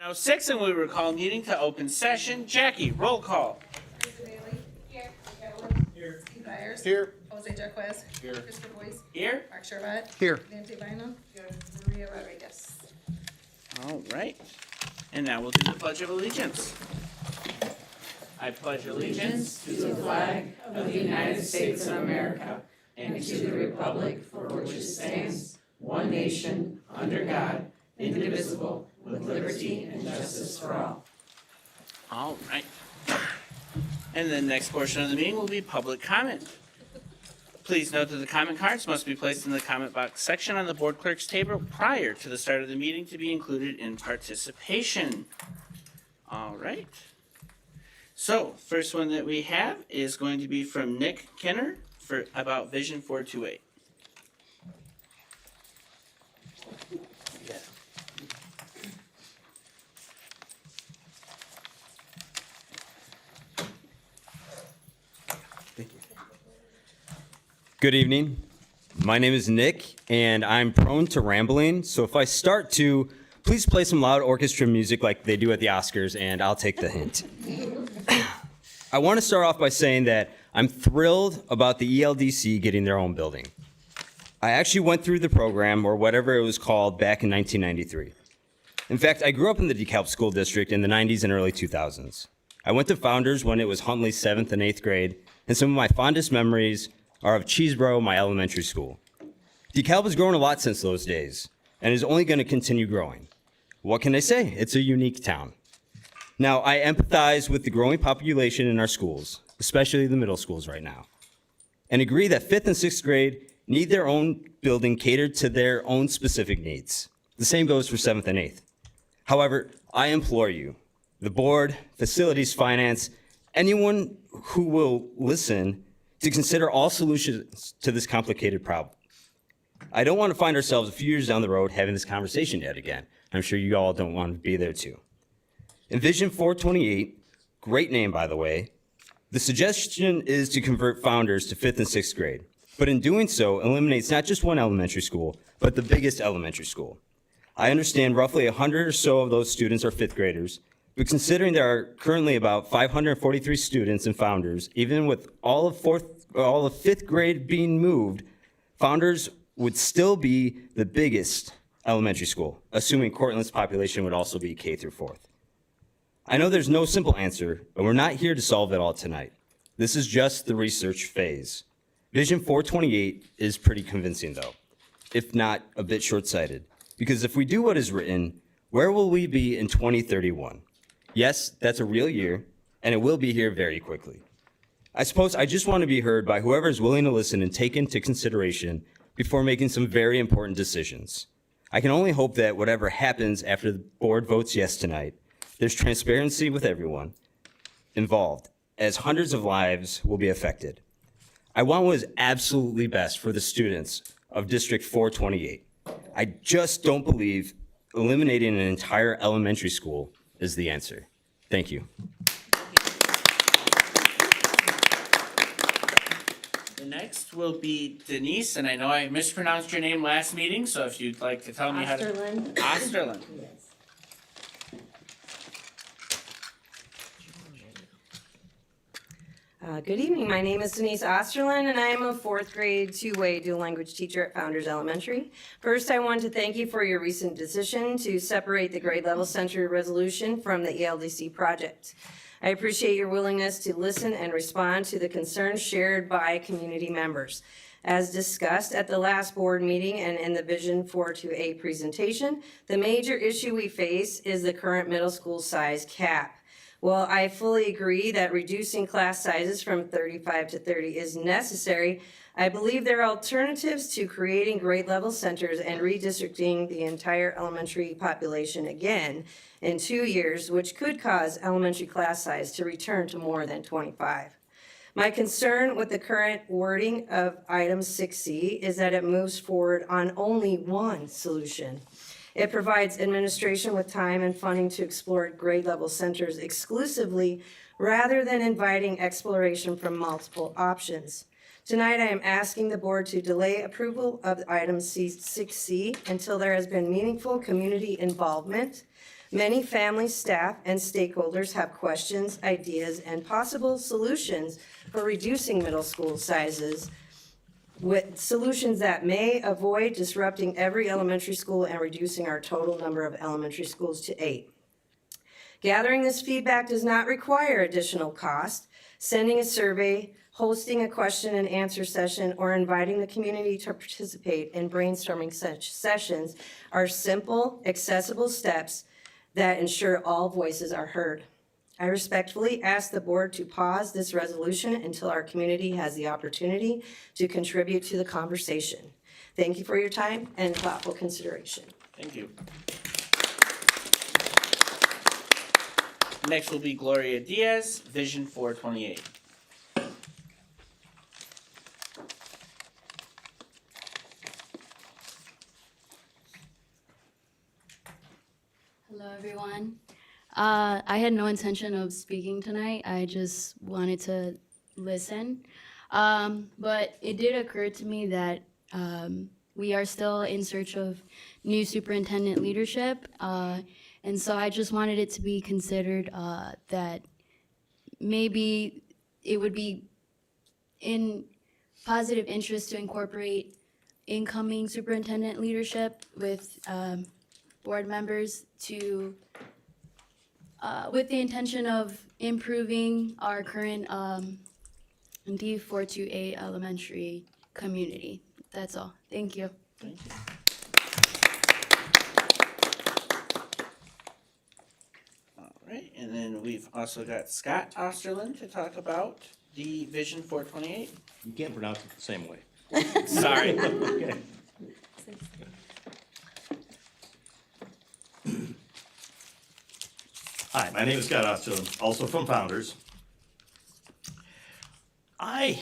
Now 6, and we will call meeting to open session. Jackie, roll call. Mr. Bailey? Here. McElroy? Here. Steve Byers? Here. Jose Jaquez? Here. Christopher Boyce? Here. Mark Sherbat? Here. Nancy Bynum? Here. Maria Rodriguez? All right. And now we'll do the Pledge of Allegiance. I pledge allegiance to the flag of the United States of America and to the republic for which it stands, one nation, under God, indivisible, with liberty and justice for all. All right. And the next portion of the meeting will be public comment. Please note that the comment cards must be placed in the comment box section on the board clerk's table prior to the start of the meeting to be included in participation. All right. So, first one that we have is going to be from Nick Kenner for about Vision 428. Good evening. My name is Nick, and I'm prone to rambling. So if I start to, please play some loud orchestra music like they do at the Oscars, and I'll take the hint. I want to start off by saying that I'm thrilled about the ELDC getting their own building. I actually went through the program, or whatever it was called, back in 1993. In fact, I grew up in the DeKalb school district in the 90s and early 2000s. I went to Founders when it was Huntley's 7th and 8th grade, and some of my fondest memories are of Cheeseboro, my elementary school. DeKalb has grown a lot since those days, and is only going to continue growing. What can I say? It's a unique town. Now, I empathize with the growing population in our schools, especially the middle schools right now, and agree that 5th and 6th grade need their own building catered to their own specific needs. The same goes for 7th and 8th. However, I implore you, the board, facilities, finance, anyone who will listen, to consider all solutions to this complicated problem. I don't want to find ourselves a few years down the road having this conversation yet again. I'm sure you all don't want to be there too. In Vision 428, great name by the way, the suggestion is to convert Founders to 5th and 6th grade, but in doing so eliminates not just one elementary school, but the biggest elementary school. I understand roughly 100 or so of those students are 5th graders, but considering there are currently about 543 students in Founders, even with all of 5th grade being moved, Founders would still be the biggest elementary school, assuming Cortland's population would also be K through 4th. I know there's no simple answer, but we're not here to solve it all tonight. This is just the research phase. Vision 428 is pretty convincing though, if not a bit short-sighted, because if we do what is written, where will we be in 2031? Yes, that's a real year, and it will be here very quickly. I suppose I just want to be heard by whoever is willing to listen and take into consideration before making some very important decisions. I can only hope that whatever happens after the board votes yes tonight, there's transparency with everyone involved, as hundreds of lives will be affected. I want what is absolutely best for the students of District 428. I just don't believe eliminating an entire elementary school is the answer. Thank you. The next will be Denise, and I know I mispronounced your name last meeting, so if you'd like to tell me how to... Osterlin. Osterlin. Yes. Good evening. My name is Denise Osterlin, and I am a 4th grade two-way dual language teacher at Founders Elementary. First, I want to thank you for your recent decision to separate the grade level center resolution from the ELDC project. I appreciate your willingness to listen and respond to the concerns shared by community members. As discussed at the last board meeting and in the Vision 428 presentation, the major issue we face is the current middle school size cap. While I fully agree that reducing class sizes from 35 to 30 is necessary, I believe there are alternatives to creating grade level centers and redistricting the entire elementary population again in 2 years, which could cause elementary class size to return to more than 25. My concern with the current wording of item 6C is that it moves forward on only one solution. It provides administration with time and funding to explore grade level centers exclusively rather than inviting exploration from multiple options. Tonight, I am asking the board to delay approval of item 6C until there has been meaningful community involvement, Many families, staff, and stakeholders have questions, ideas, and possible solutions for reducing middle school sizes, with solutions that may avoid disrupting every elementary school and reducing our total number of elementary schools to 8. Gathering this feedback does not require additional cost. Sending a survey, hosting a question and answer session, or inviting the community to participate in brainstorming such sessions are simple, accessible steps that ensure all voices are heard. I respectfully ask the board to pause this resolution until our community has the opportunity to contribute to the conversation. Thank you for your time and thoughtful consideration. Thank you. Next will be Gloria Diaz, Vision 428. Hello, everyone. I had no intention of speaking tonight. I just wanted to listen. But it did occur to me that we are still in search of new superintendent leadership. And so I just wanted it to be considered that maybe it would be in positive interest to incorporate incoming superintendent leadership with board members to, with the intention of improving our current D428 elementary community. That's all. Thank you. Thank you. All right, and then we've also got Scott Osterlin to talk about the Vision 428. You can't pronounce it the same way. Sorry. Okay. Hi, my name is Scott Osterlin, also from Founders. I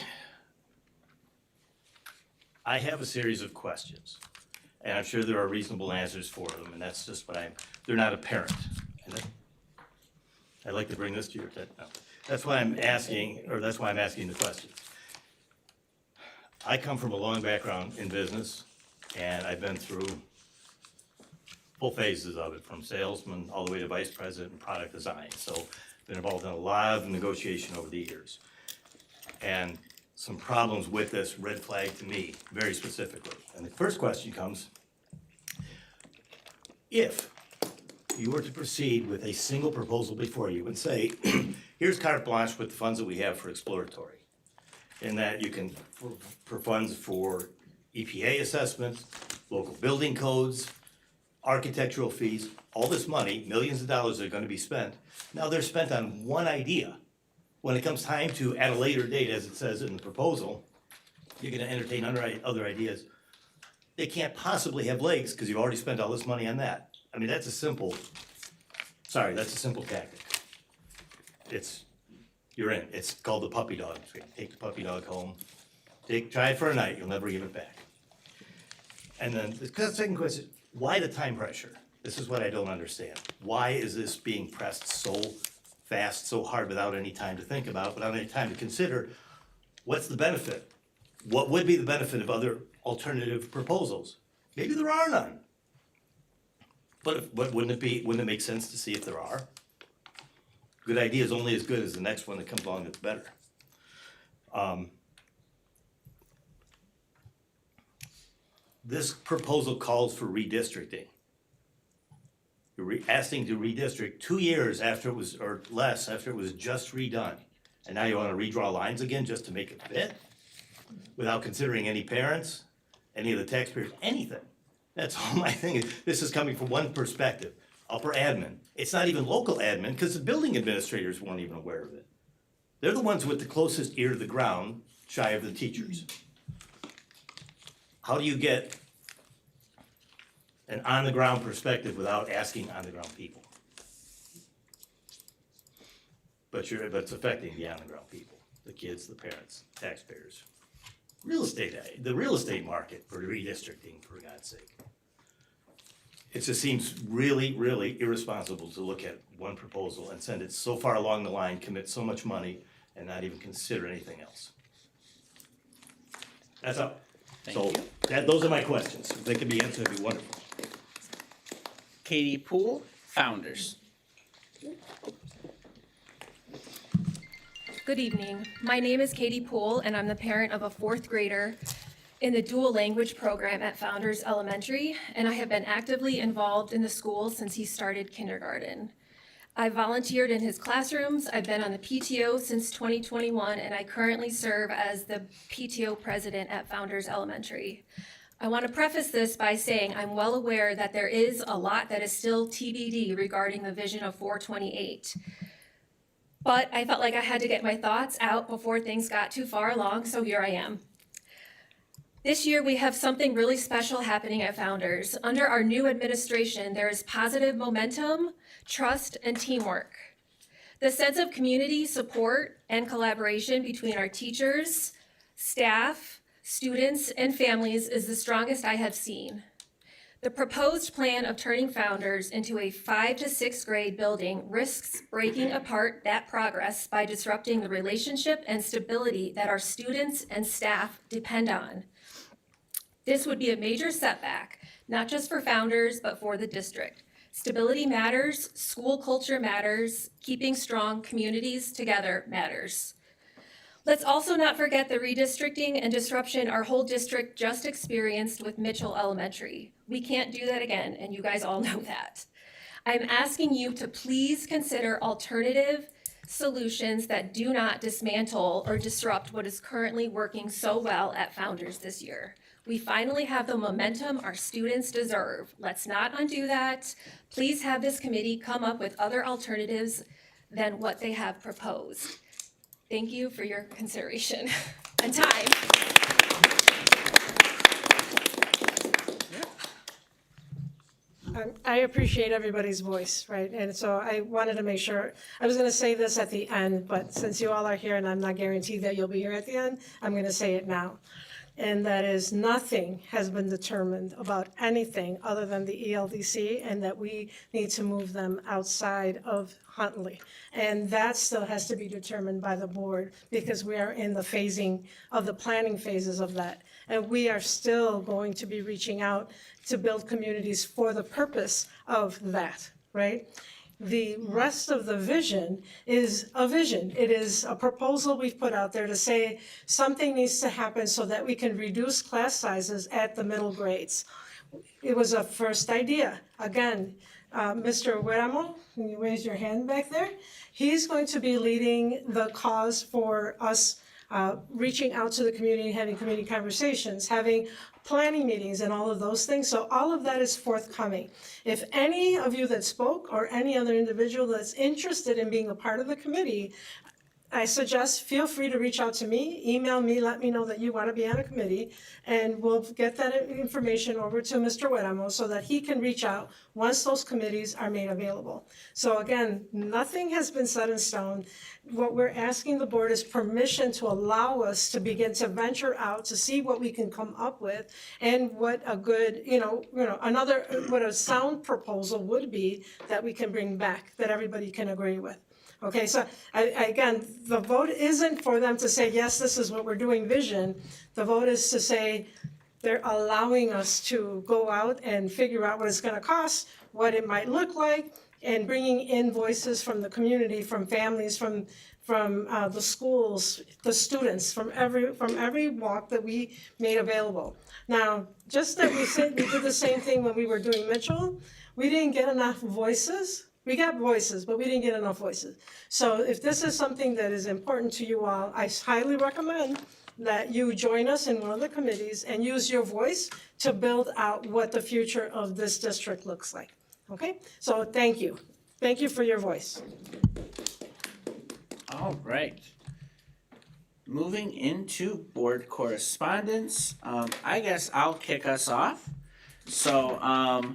have a series of questions, and I'm sure there are reasonable answers for them, and that's just what they're not apparent. And I'd like to bring this to your attention. No. That's why I'm asking the questions. I come from a long background in business, and I've been through full phases of it, from salesman all the way to vice president and product design. So been involved in a lot of negotiation over the years. And some problems with this red flag to me, very specifically. And the first question comes, if you were to proceed with a single proposal before you and say, here's carte blanche with the funds that we have for exploratory, in that you can, for funds for EPA assessments, local building codes, architectural fees, all this money, millions of dollars are gonna be spent. Now they're spent on one idea. When it comes time to, at a later date, as it says in the proposal, you're gonna entertain other ideas. They can't possibly have legs because you've already spent all this money on that. I mean, that's a simple tactic. You're in. It's called the puppy dog. Take the puppy dog home. Try it for a night. You'll never give it back. And then the second question, why the time pressure? This is what I don't understand. Why is this being pressed so fast, so hard, without any time to think about, without any time to consider what's the benefit? What would be the benefit of other alternative proposals? Maybe there are none. But wouldn't it make sense to see if there are? Good idea is only as good as the next one that comes along that's better. This proposal calls for redistricting. You're asking to redistrict 2 years after it was, or less, after it was just redone. And now you wanna redraw lines again just to make it fit? Without considering any parents, any of the taxpayers, anything. That's all my thing is. This is coming from one perspective, upper admin. It's not even local admin, because the building administrators weren't even aware of it. They're the ones with the closest ear to the ground, shy of the teachers. How do you get an on-the-ground perspective without asking on-the-ground people? But it's affecting the on-the-ground people, the kids, the parents, taxpayers. The real estate market for redistricting, for God's sake. It just seems really, really irresponsible to look at one proposal and send it so far along the line, commit so much money, and not even consider anything else. That's all. Thank you. Those are my questions. If they could be answered, it'd be wonderful. Katie Poole, Founders. Good evening. My name is Katie Poole, and I'm the parent of a fourth grader in the dual language program at Founders Elementary, and I have been actively involved in the school since he started kindergarten. I volunteered in his classrooms, I've been on the PTO since 2021, and I currently serve as the PTO president at Founders Elementary. I want to preface this by saying I'm well aware that there is a lot that is still TBD regarding the vision of 428. But I felt like I had to get my thoughts out before things got too far along, so here I am. This year, we have something really special happening at Founders. Under our new administration, there is positive momentum, trust, and teamwork. The sense of community support and collaboration between our teachers, staff, students, and families is the strongest I have seen. The proposed plan of turning Founders into a 5 to 6th grade building risks breaking apart that progress by disrupting the relationship and stability that our students and staff depend on. This would be a major setback, not just for Founders, but for the district. Stability matters, school culture matters, keeping strong communities together matters. Let's also not forget the redistricting and disruption our whole district just experienced with Mitchell Elementary. We can't do that again, and you guys all know that. I'm asking you to please consider alternative solutions that do not dismantle or disrupt what is currently working so well at Founders this year. We finally have the momentum our students deserve. Let's not undo that. Please have this committee come up with other alternatives than what they have proposed. Thank you for your consideration and time. I appreciate everybody's voice, right? And so I wanted to make sure, I was going to say this at the end, but since you all are here and I'm not guaranteed that you'll be here at the end, I'm going to say it now. And that is, nothing has been determined about anything other than the ELDC, and that we need to move them outside of Huntley. And that still has to be determined by the board, because we are in the phasing of the planning phases of that. And we are still going to be reaching out to build communities for the purpose of that, right? The rest of the vision is a vision. It is a proposal we've put out there to say something needs to happen so that we can reduce class sizes at the middle grades. It was a first idea. Again, Mr. Hueramo, can you raise your hand back there? He's going to be leading the cause for us reaching out to the community, having community conversations, having planning meetings and all of those things. So all of that is forthcoming. If any of you that spoke or any other individual that's interested in being a part of the committee, I suggest feel free to reach out to me, email me, let me know that you want to be on a committee, and we'll get that information over to Mr. Hueramo so that he can reach out once those committees are made available. So again, nothing has been set in stone. What we're asking the board is permission to allow us to begin to venture out to see what we can come up with, and what a good, what a sound proposal would be that we can bring back that everybody can agree with. Okay, so again, the vote isn't for them to say, yes, this is what we're doing, vision. The vote is to say, they're allowing us to go out and figure out what it's gonna cost, what it might look like, and bringing in voices from the community, from families, from the schools, the students, from every walk that we made available. Now, just that we did the same thing when we were doing Mitchell, we didn't get enough voices. We got voices, but we didn't get enough voices. So if this is something that is important to you all, I highly recommend that you join us in one of the committees and use your voice to build out what the future of this district looks like. Okay? So thank you. Thank you for your voice. All right. Moving into board correspondence, I guess I'll kick us off. So,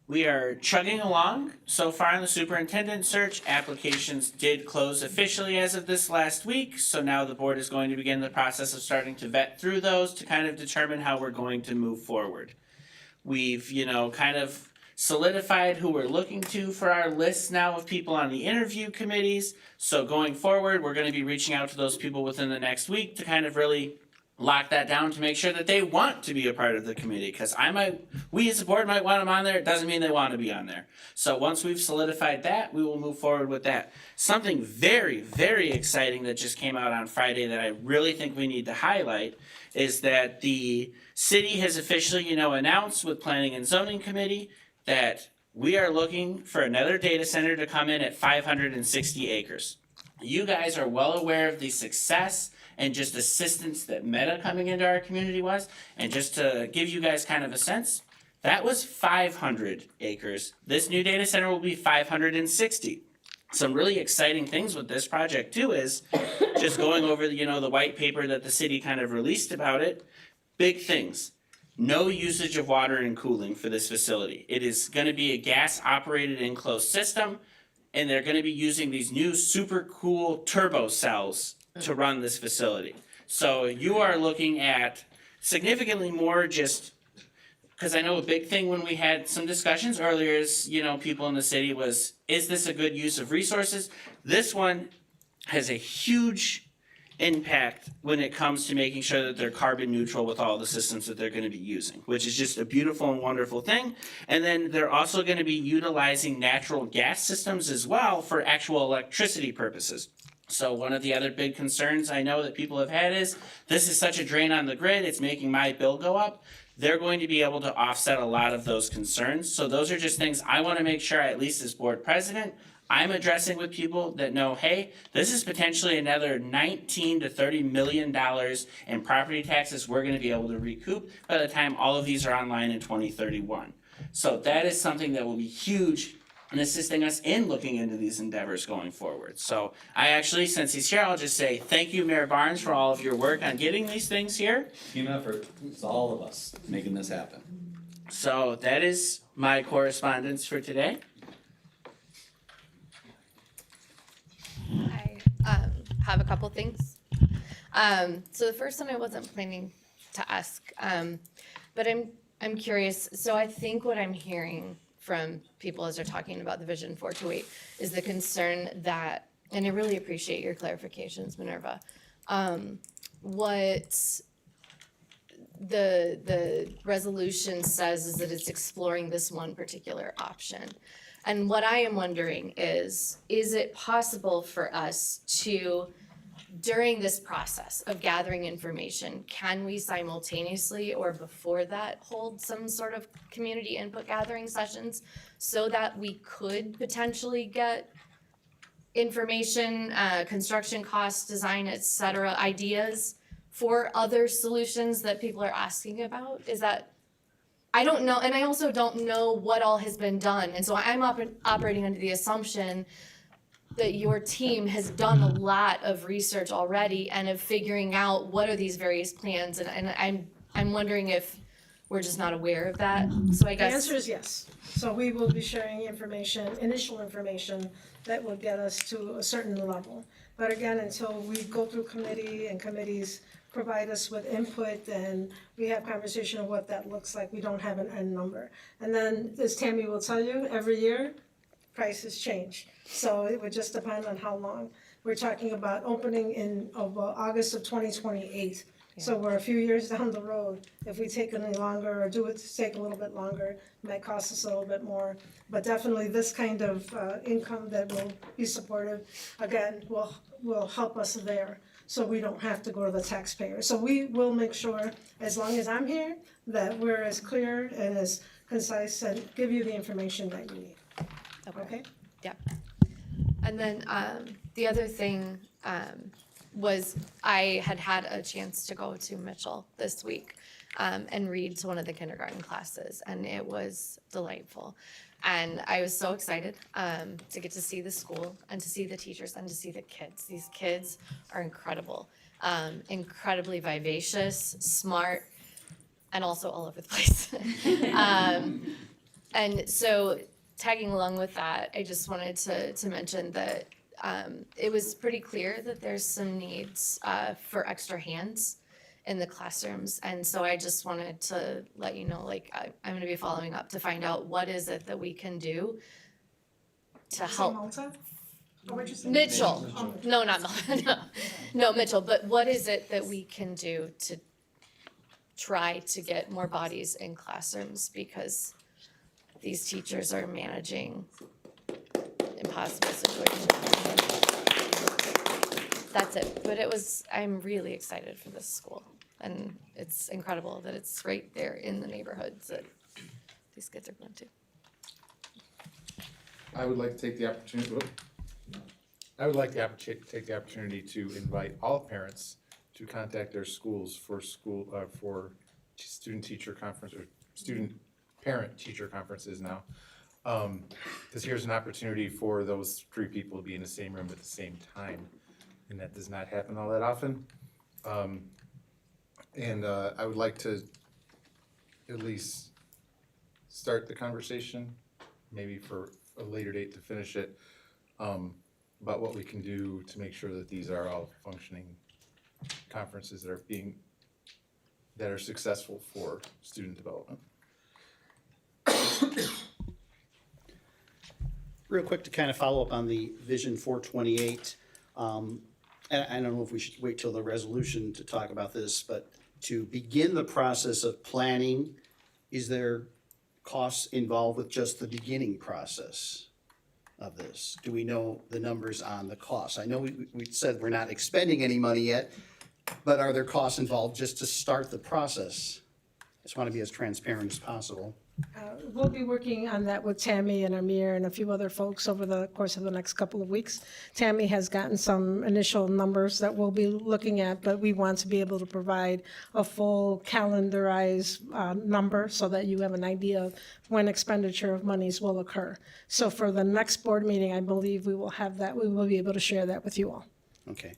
we are chugging along. So far in the superintendent search, applications did close officially as of this last week. So now the board is going to begin the process of starting to vet through those to kind of determine how we're going to move forward. We've, kind of solidified who we're looking to for our list now of people on the interview committees. So going forward, we're going to be reaching out to those people within the next week to kind of really lock that down to make sure that they want to be a part of the committee, because we as a board might want them on there, it doesn't mean they want to be on there. So once we've solidified that, we will move forward with that. Something very, very exciting that just came out on Friday that I really think we need to highlight is that the city has officially, announced with Planning and Zoning Committee that we are looking for another data center to come in at 560 acres. You guys are well aware of the success and just assistance that Meta coming into our community was. And just to give you guys kind of a sense, that was 500 acres. This new data center will be 560. Some really exciting things with this project too is just going over the white paper that the city kind of released about it. Big things. No usage of water and cooling for this facility. It is going to be a gas operated enclosed system, and they're going to be using these new super cool turbo cells to run this facility. So you are looking at significantly more, just because I know a big thing when we had some discussions earlier is, people in the city was, is this a good use of resources? This one has a huge impact when it comes to making sure that they're carbon neutral with all the systems that they're going to be using, which is just a beautiful and wonderful thing. And then they're also going to be utilizing natural gas systems as well for actual electricity purposes. So one of the other big concerns I know that people have had is, this is such a drain on the grid, it's making my bill go up. They're going to be able to offset a lot of those concerns. So those are just things I want to make sure, at least as board president, I'm addressing with people that know, hey, this is potentially another $19 to $30 million in property taxes we're going to be able to recoup by the time all of these are online in 2031. So that is something that will be huge in assisting us in looking into these endeavors going forward. So I actually, since he's here, I'll just say thank you, Mayor Barnes, for all of your work on getting these things here. Team effort. It's all of us making this happen. So that is my correspondence for today. I have a couple things. So the first one I wasn't planning to ask, but I'm curious. So I think what I'm hearing from people as they're talking about the Vision 428 is the concern that, and I really appreciate your clarifications, Minerva. What the resolution says is that it's exploring this one particular option. And what I am wondering is it possible for us to, during this process of gathering information, can we simultaneously or before that hold some sort of community input gathering sessions so that we could potentially get information, construction costs, design, et cetera, ideas for other solutions that people are asking about? Is that, I don't know, and I also don't know what all has been done. And so I'm operating under the assumption that your team has done a lot of research already and of figuring out what are these various plans. And I'm wondering if we're just not aware of that. So I The guess. answer is yes. So we will be sharing information, initial information that will get us to a certain level. But again, until we go through committee and committees provide us with input and we have conversation of what that looks like, we don't have an end number. And then, as Tammy will tell you, every year, prices change. So it would just depend on how long. We're talking about opening in August of 2028. So we're a few years down the road. If we take any longer or do it to take a little bit longer, it might cost us a little bit more. But definitely this kind of income that will be supportive, again, will help us there. So we don't have to go to the taxpayer. So we will make sure, as long as I'm here, that we're as clear and as concise and give you the information that you need. Okay? Yeah. And then the other thing was I had a chance to go to Mitchell this week and read to one of the kindergarten classes, and it was delightful. And I was so excited to get to see the school and to see the teachers and to see the kids. These kids are incredible, incredibly vivacious, smart, and also all over the place. And so tagging along with that, I just wanted to mention that it was pretty clear that there's some needs for extra hands in the classrooms. And so I just wanted to let you know, like, I'm gonna be following up to find out what is it that we can do to help. Malta? Or what'd you say? Mitchell, no, not Malta, no, Mitchell, but what is it that we can do try to get more bodies in classrooms because these teachers are managing impossible situations. That's it. But I'm really excited for this school. And it's incredible that it's right there in the neighborhoods that these kids are going to. I would like to take the opportunity, take the opportunity to invite all parents to contact their schools for student teacher conference or student parent teacher conferences now. Because here's an opportunity for those three people to be in the same room at the same time, and that does not happen all that often. I would like to at least start the conversation, maybe for a later date to finish it, about what we can do to make sure that these are all functioning conferences that are successful for student development. Real quick to kind of follow up on the Vision 428. And I don't know if we should wait till the resolution to talk about this, but to begin the process of planning, is there costs involved with just the beginning process of this? Do we know the numbers on the costs? I know we said we're not expending any money yet, but are there costs involved just to start the process? I just want to be as transparent as possible. We'll be working on that with Tammy and Amir and a few other folks over the course of the next couple of weeks. Tammy has gotten some initial numbers that we'll be looking at, but we want to be able to provide a full calendarized number so that you have an idea of when expenditure of monies will occur. So for the next board meeting, I believe we will have that. We will be able to share that with you all. Okay.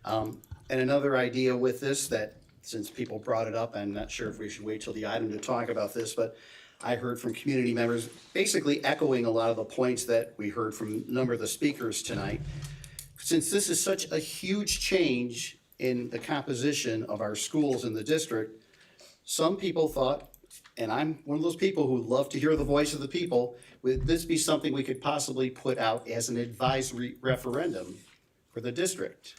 And another idea with this that, since people brought it up, I'm not sure if we should wait till the item to talk about this, but I heard from community members basically echoing a lot of the points that we heard from a number of the speakers tonight. Since this is such a huge change in the composition of our schools in the district, some people thought, and I'm one of those people who love to hear the voice of the people, would this be something we could possibly put out as an advisory referendum for the district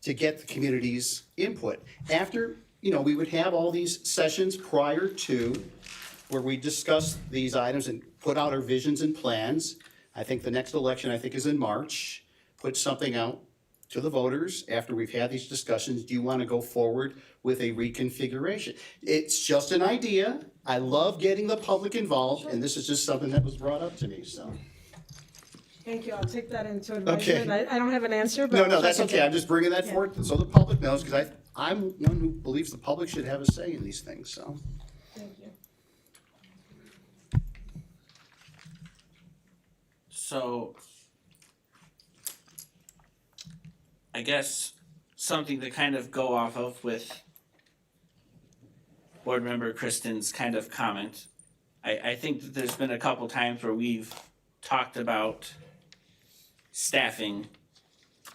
to get the community's input? After, we would have all these sessions prior to where we discuss these items and put out our visions and plans. I think the next election, is in March. Put something out to the voters after we've had these discussions. Do you want to go forward with a reconfiguration? It's just an idea. I love getting the public involved, and this is just something that was brought up to me, so. Thank you. I'll take that into advisement. I don't have an answer, but. No, that's okay. I'm just bringing that forward so the public knows, because I'm one who believes the public should have a say in these things, so. Thank you. So, I guess something to kind of go off of with Board Member Kristen's kind of comment. I think that there's been a couple times where we've talked about staffing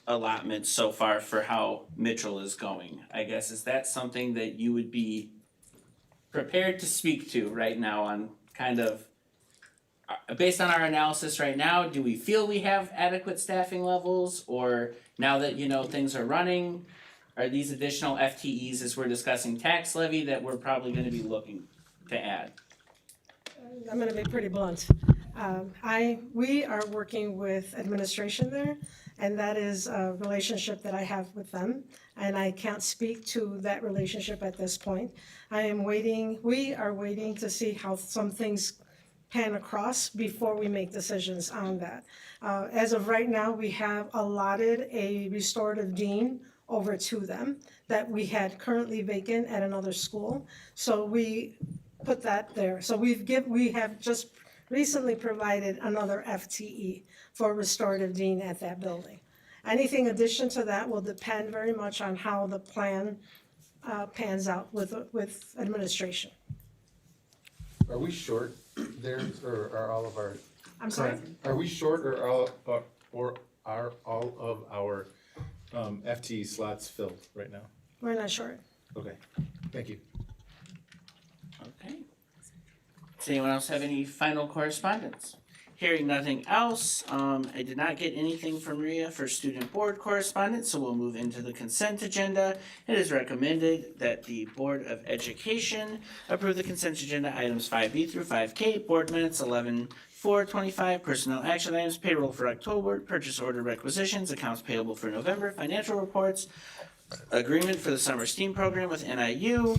allotments so far for how Mitchell is going. I guess, is that something that you would be prepared to speak to right now on kind of, based on our analysis right now, do we feel we have adequate staffing levels? Or now that things are running, are these additional FTEs, as we're discussing tax levy, that we're probably going to be looking to add? I'm going to be pretty blunt. We are working with administration there, and that is a relationship that I have with them, and I can't speak to that relationship at this point. We are waiting to see how some things pan across before we make decisions on that. As of right now, we have allotted a restorative dean over to them that we had currently vacant at another school. So we put that there. So we have just recently provided another FTE for restorative dean at that building. Anything addition to that will depend very much on how the plan pans out with administration. Are we short there, or are all of our? I'm sorry? Are we short, or are all of our FTE slots filled right now? We're not sure. Okay, thank you. Okay. Does anyone else have any final correspondence? Hearing nothing else, I did not get anything from Maria for student board correspondence, so we'll move into the consent agenda. It is recommended that the Board of Education approve the consent agenda items 5B through 5K, board minutes 11/4/25, personnel action items, payroll for October, purchase order requisitions, accounts payable for November, financial reports, agreement for the summer STEAM program with NIU,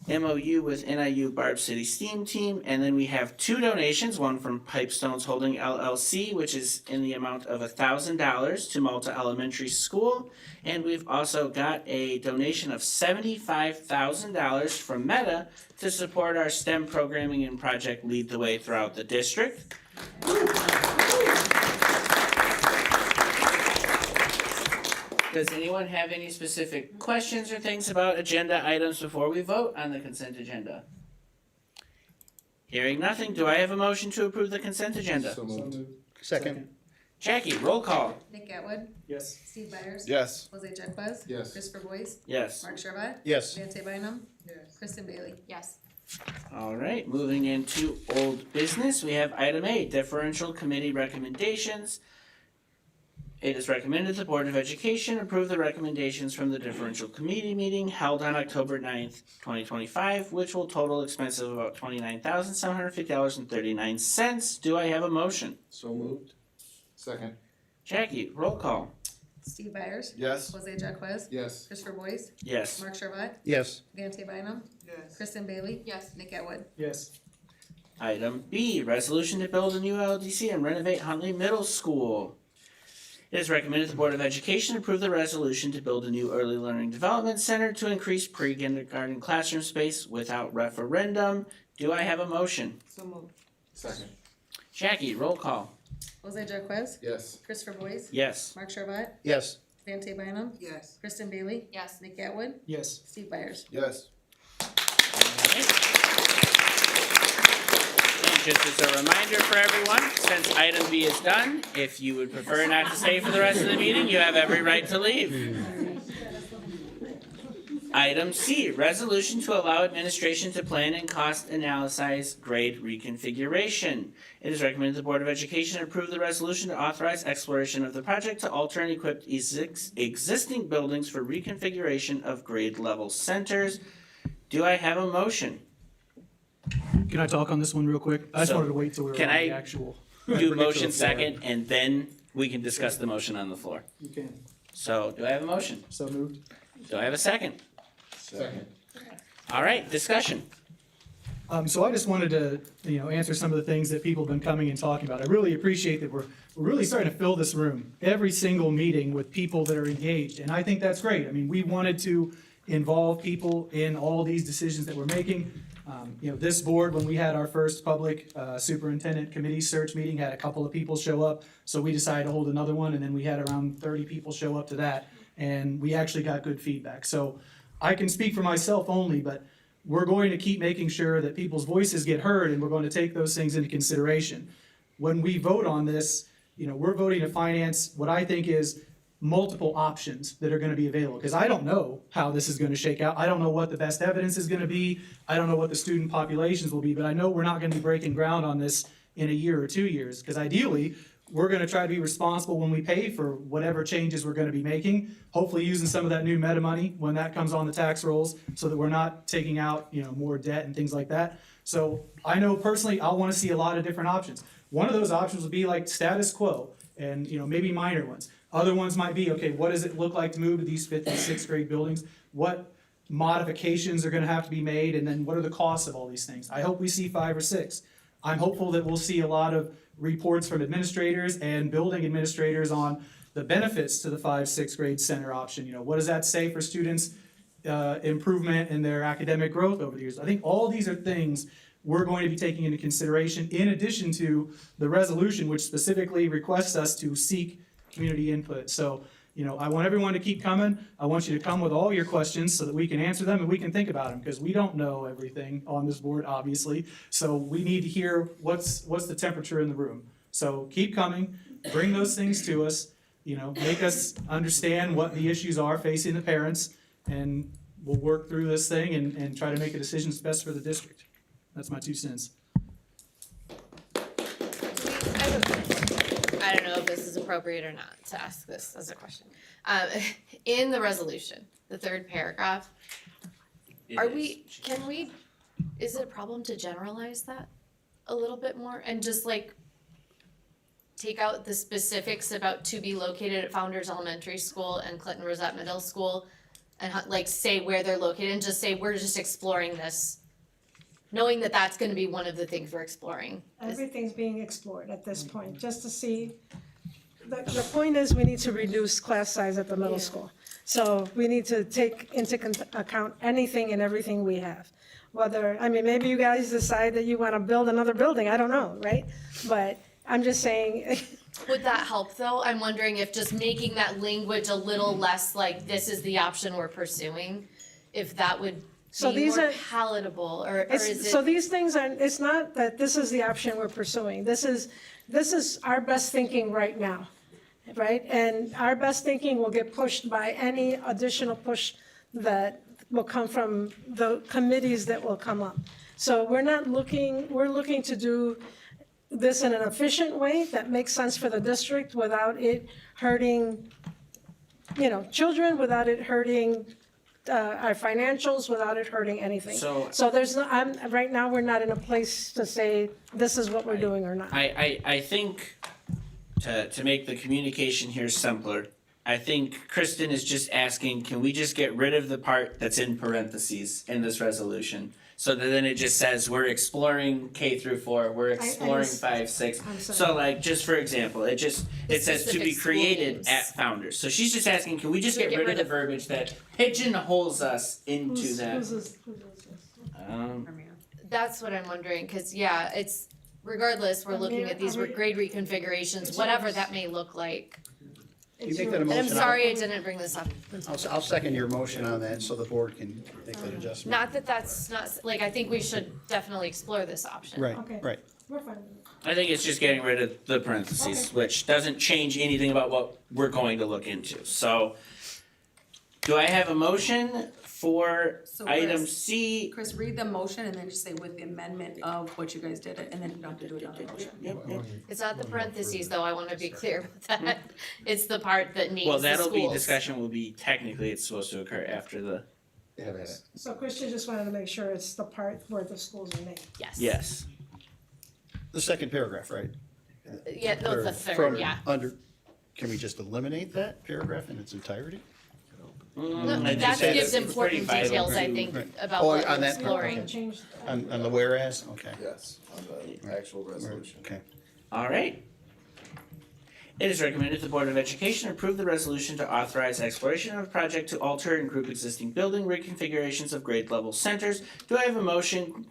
MOU with NIU Barb City STEAM Team, and then we have 2 donations, one from Pipestones Holding LLC, which is in the amount of $1,000 to Malta Elementary School, and we've also got a donation of $75,000 from Meta to support our STEM programming and Project Lead the Way throughout the district. Does anyone have any specific questions or things about agenda items before we vote on the consent agenda? Hearing nothing, do I have a motion to approve the consent agenda? So moved. Second. Jackie, roll call. Nick Atwood, Yes. Steve Byers. Yes. Jose Jedquez. Yes. Christopher Boyce. Yes. Mark Sherbat. Yes. Vante Bynum. Kristen Bailey. Yes. All right, moving into old business, we have item A, differential committee recommendations. It is recommended the Board of Education approve the recommendations from the differential committee meeting held on October 9th, 2025, which will total expense of about $29,750.39. Do I have a motion? So moved. Second. Jackie, roll call. Steve Byers. Yes. Jose Jedquez. Yes. Christopher Boyce. Yes. Mark Sherbat. Yes. Vante Bynum. Kristen Bailey. Yes. Nick Atwood. Yes. Item B, resolution to build a new LDC and renovate Huntley Middle School. It is recommended the Board of Education approve the resolution to build a new early learning development center to increase pre-kindergarten classroom space without referendum. Do I have a motion? So moved. Second. Jackie, roll call. Jose Jedquez. Yes. Christopher Boyce. Yes. Mark Sherbat. Yes. Vante Bynum. Yes. Kristen Bailey. Yes. Nick Atwood. Yes. Steve Byers. Yes. And just as a reminder for everyone, since item B is done, if you would prefer not to stay for the rest of the meeting, you have every right to leave. Item C, resolution to allow administration to plan and cost analyze grade reconfiguration. It is recommended the Board of Education approve the resolution to authorize exploration of the project to alter and equip existing buildings for reconfiguration of grade level centers. Do I have a motion? Can I talk on this one real quick? I just So, wanted to wait till we were on can I the actual. Do bring it to motion the floor. second, and then we can discuss the motion on the floor. You can. So, do I have a motion? So moved. Do I have a second? Second. All right, discussion. So I just wanted to, answer some of the things that people have been coming and talking about. I really appreciate that we're really starting to fill this room, every single meeting with people that are engaged, and I think that's great. I mean, we wanted to involve people in all these decisions that we're making. This board, when we had our first public superintendent committee search meeting, had a couple of people show up, so we decided to hold another one, and then we had around 30 people show up to that, and we actually got good feedback. So I can speak for myself only, but we're going to keep making sure that people's voices get heard, and we're going to take those things into consideration. When we vote on this, we're voting to finance what I think is multiple options that are going to be available, because I don't know how this is going to shake out. I don't know what the best evidence is going to be. I don't know what the student populations will be, but I know we're not going to be breaking ground on this in a year or 2 years, because ideally, we're going to try to be responsible when we pay for whatever changes we're going to be making, hopefully using some of that new meta money when that comes on the tax rolls, so that we're not taking out, more debt and things like that. So I know personally, I'll want to see a lot of different options. One of those options would be like status quo and, maybe minor ones. Other ones might be, okay, what does it look like to move to these 5th and 6th grade buildings? What modifications are going to have to be made? And then what are the costs of all these things? I hope we see 5 or 6. I'm hopeful that we'll see a lot of reports from administrators and building administrators on the benefits to the 5-6 grade center option. What does that say for students' improvement in their academic growth over the years? I think all these are things we're going to be taking into consideration, in addition to the resolution, which specifically requests us to seek community input. So, I want everyone to keep coming. I want you to come with all your questions so that we can answer them and we can think about them, because we don't know everything on this board, obviously. So we need to hear what's the temperature in the room. So keep coming, bring those things to us, make us understand what the issues are facing the parents, and we'll work through this thing and try to make a decision that's best for the district. That's my 2 cents. I have I don't know if this is appropriate or not to ask this as a question. In the resolution, the third paragraph, is it a problem to generalize that a little bit more and just like take out the specifics about to be located at Founders Elementary School and Clinton Rosette Middle School and like say where they're located and just say, we're just exploring this, knowing that that's gonna be one of the things we're exploring. Everything's being explored at this point, just to see, the point is, we need to reduce class size at the middle school. So we need to take into account anything and everything we have. Whether, I mean, maybe you guys decide that you wanna build another building, I don't know, right? But I'm just saying, Would that help though? I'm wondering if just making that language a little less like this is the option we're pursuing, if that would So be these more are- palatable, or is so it? these things are, it's not that this is the option we're pursuing. This is our best thinking right now, right? And our best thinking will get pushed by any additional push that will come from the committees that will come up. So we're looking to do this in an efficient way that makes sense for the district without it hurting, children, without it hurting our financials, without it hurting anything. So- there's no, right now, we're not in a place to say this is what we're doing or not. I think to make the communication here simpler, I think Kristen is just asking, can we just get rid of the part that's in parentheses in this resolution? So that then it just says, we're exploring K through 4, we're exploring just- 5, 6. I'm sorry. So like, just for example, it says to be specific school created names. at Founders. So she's just asking, can we just get rid of the verbiage that pigeonholes us into that? Who's this? That's what I'm wondering, cause yeah, it's, regardless, we're looking at these grade reconfigurations, whatever that may look like. You make that a And motion. I'm sorry I didn't bring this up. I'll second your motion on that so the board can make that adjustment. Not that that's not, like, I think we should definitely explore this option. Right, Okay. right. We're fine with it. I think it's just getting rid of the parentheses, which doesn't change anything about what we're going to look into. So, do I have a motion for So item Chris- C? Chris, read the motion and then just say with the amendment of what you guys did, and then you don't have to do another motion. It's not the parentheses, though, I wanna be clear with that. It's the part that names Well, the that'll be, schools. discussion will be, technically, it's supposed to occur after the, So Christian just wanted to make sure it's the part where the schools are named. yes. The second paragraph, right? Yeah, no, the Or third, from yeah. Can we just eliminate that paragraph in its entirety? That gives important details, I think, Right. about Oh, what on we're that part, exploring. okay. Change. On the whereas, okay. Yes, on the actual resolution. Okay. All right. It is recommended the Board of Education approve the resolution to authorize exploration of a project to alter and group existing building reconfigurations of grade level centers. Do I have a motion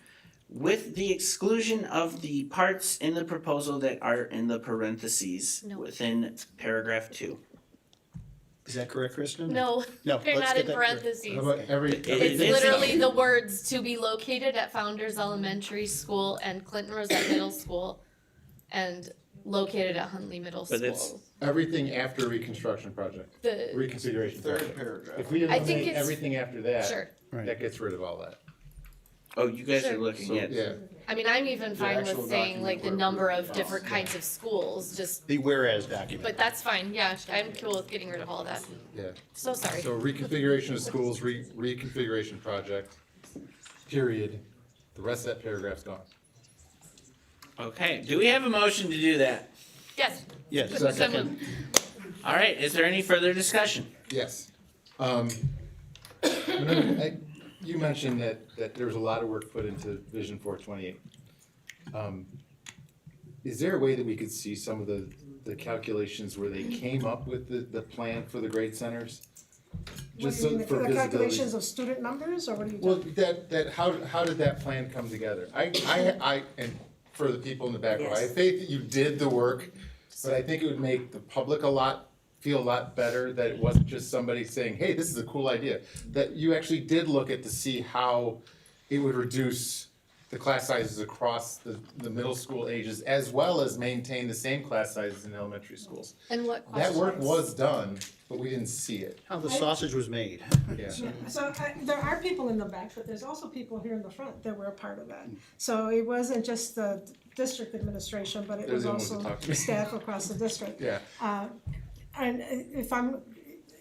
with the exclusion of the parts in the proposal that are in the parentheses No. within paragraph 2? Is that correct, Kristen? No, No, they're let's not get in that parentheses. How about It It's is- literally the words to be located at Founders Elementary School and Clinton Rosette Middle School and located at Huntley Middle But it's- School. everything after reconstruction project, The, reconfiguration Third project. paragraph. If we I think eliminate it's- everything after that, sure. that gets rid of all that. Oh, you guys are Sure. looking So, at. yeah, I mean, I'm even fine actual with saying like the document number where- of different kinds of schools, just, The whereas document. but that's fine, yeah, I'm cool with getting rid of all that. yeah. So sorry. So reconfiguration of schools, reconfiguration project, period. The rest of that paragraph's gone. Okay, do we have a motion to do that? Yes. Yes. So moved. All right, is there any further discussion? Yes. You mentioned that there was a lot of work put into Vision 428. Is there a way that we could see some of the calculations where they came up with the plan for the grade centers? Just What do you so mean, for the visibility. calculations of student numbers, or what are you Well, talking? how did that plan come together? I, and for the people in the back row, I have faith that you did the work, but I think it would make the public feel a lot better that it wasn't just somebody saying, hey, this is a cool idea. That you actually did look at to see how it would reduce the class sizes across the middle school ages, as well as maintain the same class sizes in elementary schools. And what That questions? work was done, but we didn't see it. How the sausage was made. Yeah. So there are people in the back, but there's also people here in the front that were a part of that. So it wasn't just district administration, but it They're was the ones also that talk to me. staff across the district. Yeah. And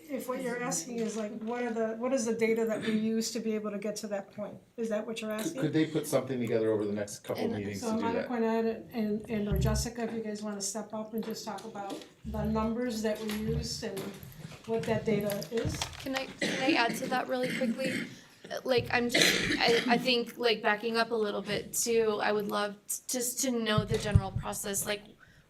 if what you're asking is like, what is the data that we use to be able to get to that point? Is that what you're asking? Could they put something together over the next couple of meetings So to do Monica that? Cornett and or Jessica, if you guys wanna step up and just talk about the numbers that we used and what that data is. Can I add to that really quickly? Like, I think, like, backing up a little bit too, I would love just to know the general process, like,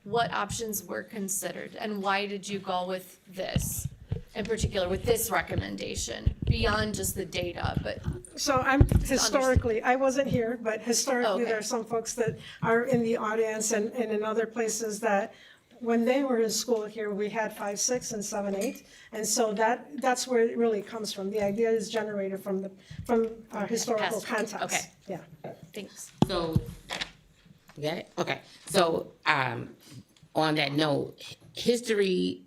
what options were considered and why did you go with this? In particular, with this recommendation, beyond just the data, but. So I'm historically, I wasn't here, but historically, Okay. there are some folks that are in the audience and in other places that when they were in school here, we had 5, 6, and 7, 8. And so that's where it really comes from. The idea is generated from our historical Past. context. Okay. Yeah. Thanks. So, you got it? Okay, so, on that note, history,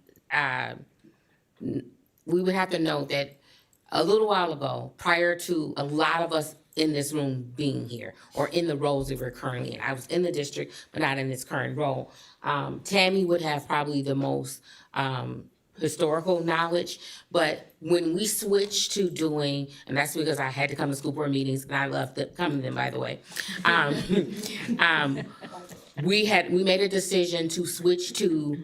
we would have to know that a little while ago, prior to a lot of us in this room being here, or in the roles that we're currently in, I was in the district, but not in this current role. Tammy would have probably the most, historical knowledge, but when we switched to doing, and that's because I had to come to school board meetings, and I love coming to them, by the way. We made a decision to switch to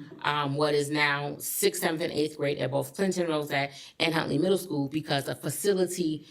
what is now 6th, 7th, and 8th grade at both Clinton Rosette and Huntley Middle School because of facility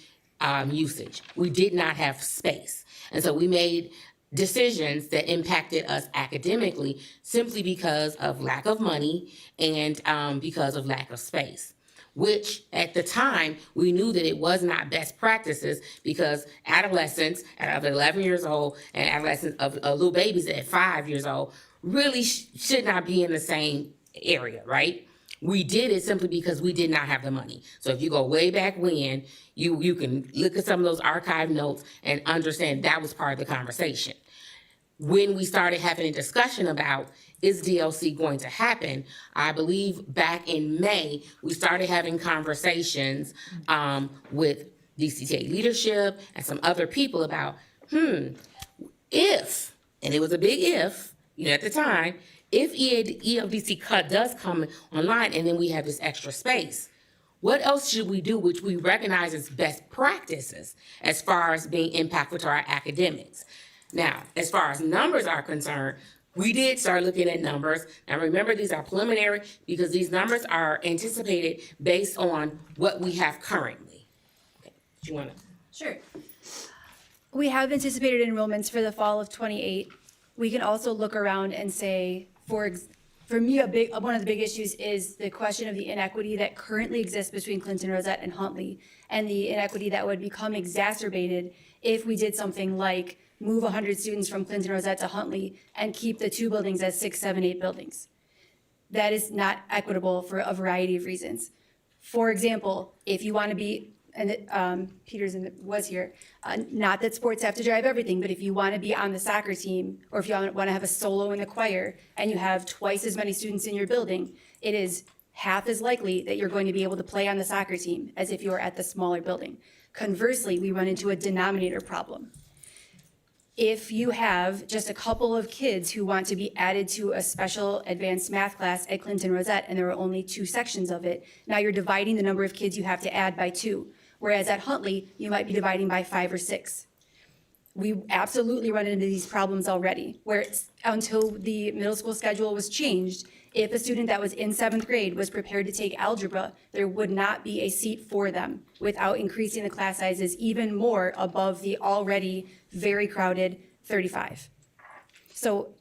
usage. We did not have space. And so we made decisions that impacted us academically simply because of lack of money and because of lack of space, which at the time, we knew that it was not best practices because adolescents at 11 years old and adolescents of little babies at 5 years old really should not be in the same area, right? We did it simply because we did not have the money. So if you go way back when, you can look at some of those archive notes and understand that was part of the conversation. When we started having a discussion about is DLC going to happen, I believe back in May, we started having conversations with DCTA leadership and some other people about, if, and it was a big if, at the time, if ELDC cut does come online and then we have this extra space, what else should we do which we recognize as best practices as far as being impactful to our academics? Now, as far as numbers are concerned, we did start looking at numbers. Now remember, these are preliminary because these numbers are anticipated based on what we have currently. Okay, do you wanna? Sure. We have anticipated enrollments for the fall of '28. We can also look around and say, for me, one of the big issues is the question of the inequity that currently exists between Clinton Rosette and Huntley, and the inequity that would become exacerbated if we did something like move 100 students from Clinton Rosette to Huntley and keep the 2 buildings as 6, 7, 8 buildings. That is not equitable for a variety of reasons. For example, if you want to be, and Peters was here, not that sports have to drive everything, but if you want to be on the soccer team, or if you want to have a solo in the choir, and you have twice as many students in your building, it is half as likely that you're going to be able to play on the soccer team as if you were at the smaller building. Conversely, we run into a denominator problem. If you have just a couple of kids who want to be added to a special advanced math class at Clinton Rosette, and there are only 2 sections of it, now you're dividing the number of kids you have to add by 2. Whereas at Huntley, you might be dividing by 5 or 6. We absolutely run into these problems already, where it's until the middle school schedule was changed, if a student that was in 7th grade was prepared to take algebra, there would not be a seat for them without increasing the class sizes even more above the already very crowded 35. So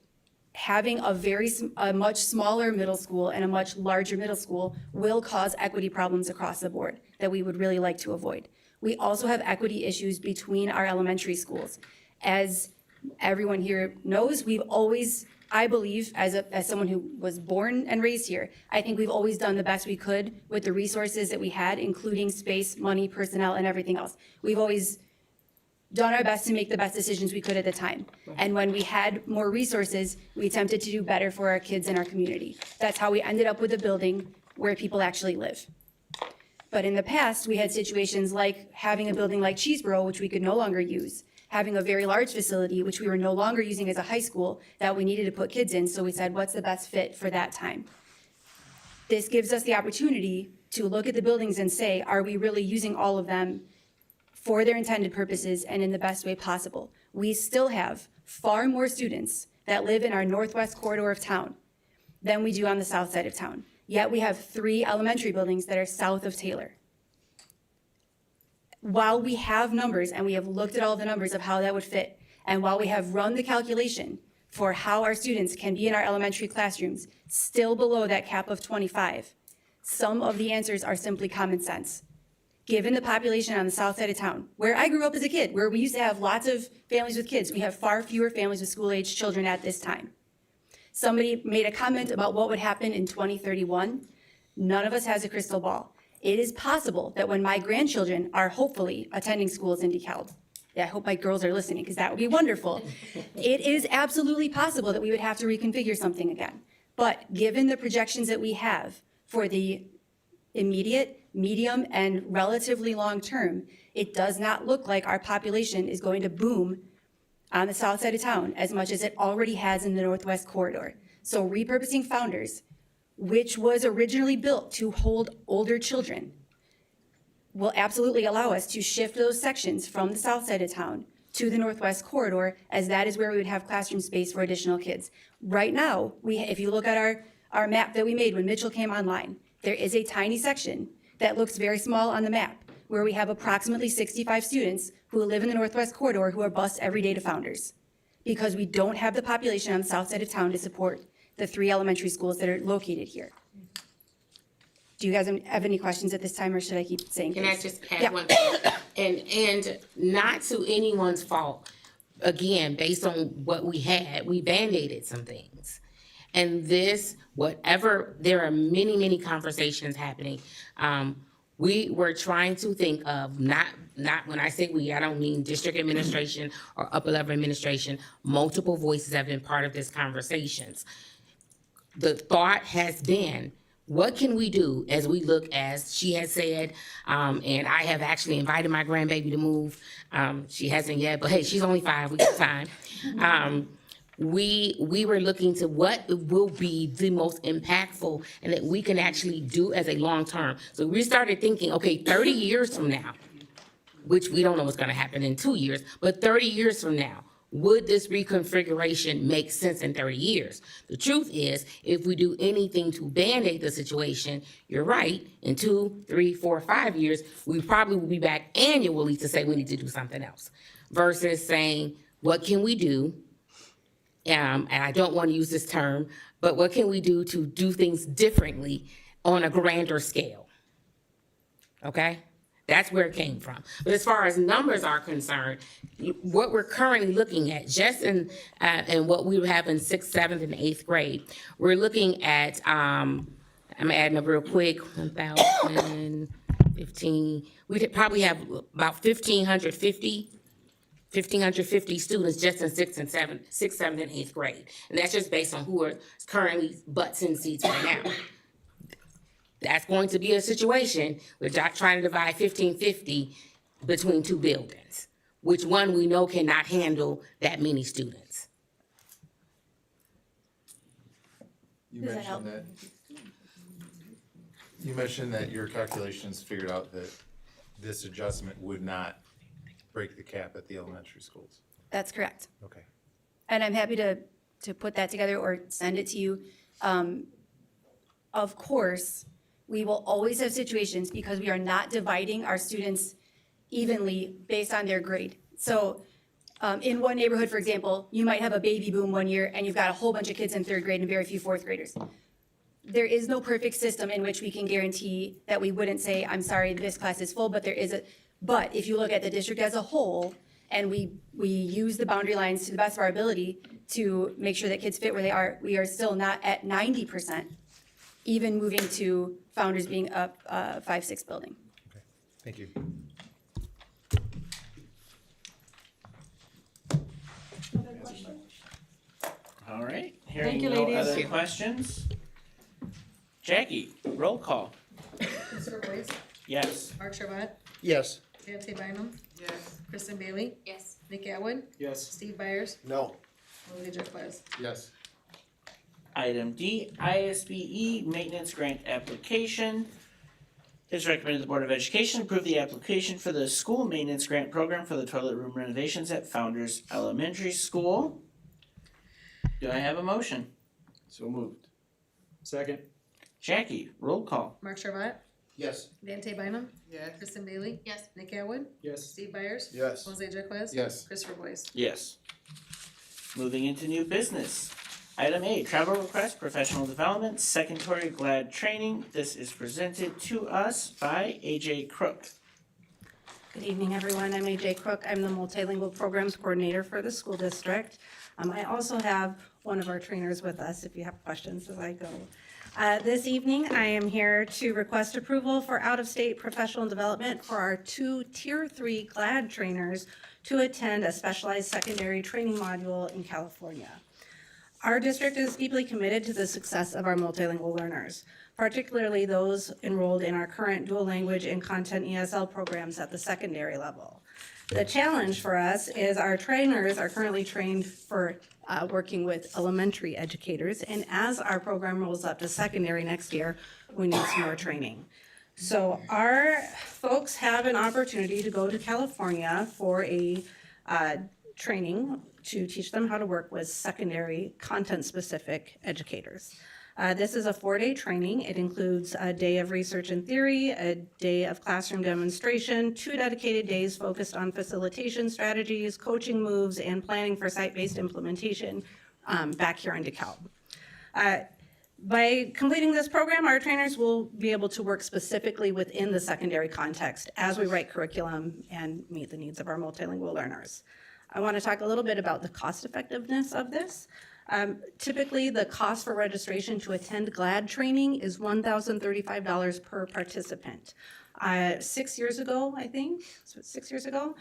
having a much smaller middle school and a much larger middle school will cause equity problems across the board that we would really like to avoid. We also have equity issues between our elementary schools. As everyone here knows, we've always, I believe, as someone who was born and raised here, I think we've always done the best we could with the resources that we had, including space, money, personnel, and everything else. We've always done our best to make the best decisions we could at the time. And when we had more resources, we attempted to do better for our kids and our community. That's how we ended up with a building where people actually live. But in the past, we had situations like having a building like Cheeseboro, which we could no longer use, having a very large facility, which we were no longer using as a high school, that we needed to put kids in. So we said, what's the best fit for that time? This gives us the opportunity to look at the buildings and say, are we really using all of them for their intended purposes and in the best way possible? We still have far more students that live in our northwest corridor of town than we do on the south side of town. Yet we have 3 elementary buildings that are south of Taylor. While we have numbers, and we have looked at all the numbers of how that would fit, and while we have run the calculation for how our students can be in our elementary classrooms, still below that cap of 25, some of the answers are simply common sense. Given the population on the south side of town, where I grew up as a kid, where we used to have lots of families with kids, we have far fewer families with school-aged children at this time. Somebody made a comment about what would happen in 2031. None of us has a crystal ball. It is possible that when my grandchildren are hopefully attending schools in DeKalb, I hope my girls are listening because that would be wonderful. It is absolutely possible that we would have to reconfigure something again. But given the projections that we have for the immediate, medium, and relatively long term, it does not look like our population is going to boom on the south side of town as much as it already has in the northwest corridor. So repurposing Founders, which was originally built to hold older children, will absolutely allow us to shift those sections from the south side of town to the northwest corridor, as that is where we would have classroom space for additional kids. Right now, if you look at our map that we made when Mitchell came online, there is a tiny section that looks very small on the map where we have approximately 65 students who live in the northwest corridor who are bused every day to Founders, because we don't have the population on the south side of town to support the 3 elementary schools that are located here. Do you guys have any questions at this time, or should I keep saying Can things? I just add Yeah. one thing? And not to anyone's fault, again, based on what we had, we Band-Aided some things. And this, whatever, there are many, many conversations happening. We were trying to think of, not when I say we, I don't mean district administration or upper level administration. Multiple voices have been part of this conversations. The thought has been, what can we do as we look, as she has said, and I have actually invited my grandbaby to move. She hasn't yet, but hey, she's only 5, we got time. We were looking to what will be the most impactful and that we can actually do as a long term. So we started thinking, okay, 30 years from now, which we don't know what's gonna happen in 2 years, but 30 years from now, would this reconfiguration make sense in 30 years? The truth is, if we do anything to Band-Aid the situation, you're right, in 2, 3, 4, 5 years, we probably will be back annually to say we need to do something else. Versus saying, what can we do? And I don't want to use this term, but what can we do to do things differently on a grander scale? Okay? That's where it came from. But as far as numbers are concerned, what we're currently looking at, just in what we have in 6th, 7th, and 8th grade, we're looking at, I'm adding up real quick, 1,000, 15, we probably have about 1,550 students just in 6th, 7th, and 8th grade. And that's just based on who are currently butts in seats right now. That's going to be a situation, we're trying to divide 1,550 between 2 buildings, which one we know cannot handle that many students. You mentioned that your calculations figured out that this adjustment would not break the cap at the elementary schools. That's correct. Okay. And I'm happy to put that together or send it to you. Of course, we will always have situations, because we are not dividing our students evenly based on their grade. So in one neighborhood, for example, you might have a baby boom one year and you've got a whole bunch of kids in 3rd grade and very few 4th graders. There is no perfect system in which we can guarantee that we wouldn't say, I'm sorry, this class is full, but but if you look at the district as a whole, and we use the boundary lines to the best of our ability to make sure that kids fit where they are, we are still not at 90%, even moving to Founders being a 5-6 building. Okay. Thank you. All right, hearing you, no ladies. other questions. Jackie, roll call. Mr. Boyce? Yes. Mark Charbonnet? Yes. Dante Bynum? Yes. Kristen Bailey? Yes. Nick Atwood? Yes. Steve Byers? No. Jose Jerquez? Yes. Item D, ISBE maintenance grant application. It's recommended the Board of Education approve the application for the school maintenance grant program for the toilet room renovations at Founders Elementary School. Do I have a motion? So moved. Second. Jackie, roll call. Mark Charlotte? Yes. Dante Bynum? Yes. Kristen Bailey? Yes. Nick Atwood? Yes. Steve Byers? Yes. Jose Jerquez? Yes. Christopher Boyce? Yes. Moving into new business. Item A, travel request, professional development, secondary GLAD training. This is presented to us by AJ Crook. Good evening, everyone. I'm AJ Crook. I'm the Multilingual Programs Coordinator for the school district. I also have one of our trainers with us if you have questions as I go. This evening, I am here to request approval for out-of-state professional development for our 2 Tier 3 GLAD trainers to attend a specialized secondary training module in California. Our district is deeply committed to the success of our multilingual learners, particularly those enrolled in our current dual language and content ESL programs at the secondary level. The challenge for us is our trainers are currently trained for working with elementary educators, and as our program rolls up to secondary next year, we need some more training. So our folks have an opportunity to go to California for a training to teach them how to work with secondary content-specific educators. This is a 4-day training. It includes a day of research and theory, a day of classroom demonstration, 2 dedicated days focused on facilitation strategies, coaching moves, and planning for site-based implementation back here in DeKalb. By completing this program, our trainers will be able to work specifically within the secondary context as we write curriculum and meet the needs of our multilingual learners. I want to talk a little bit about the cost effectiveness of this. Typically, the cost for registration to attend GLAD training is $1,035 per participant. 6 years ago, I think, 6 years ago,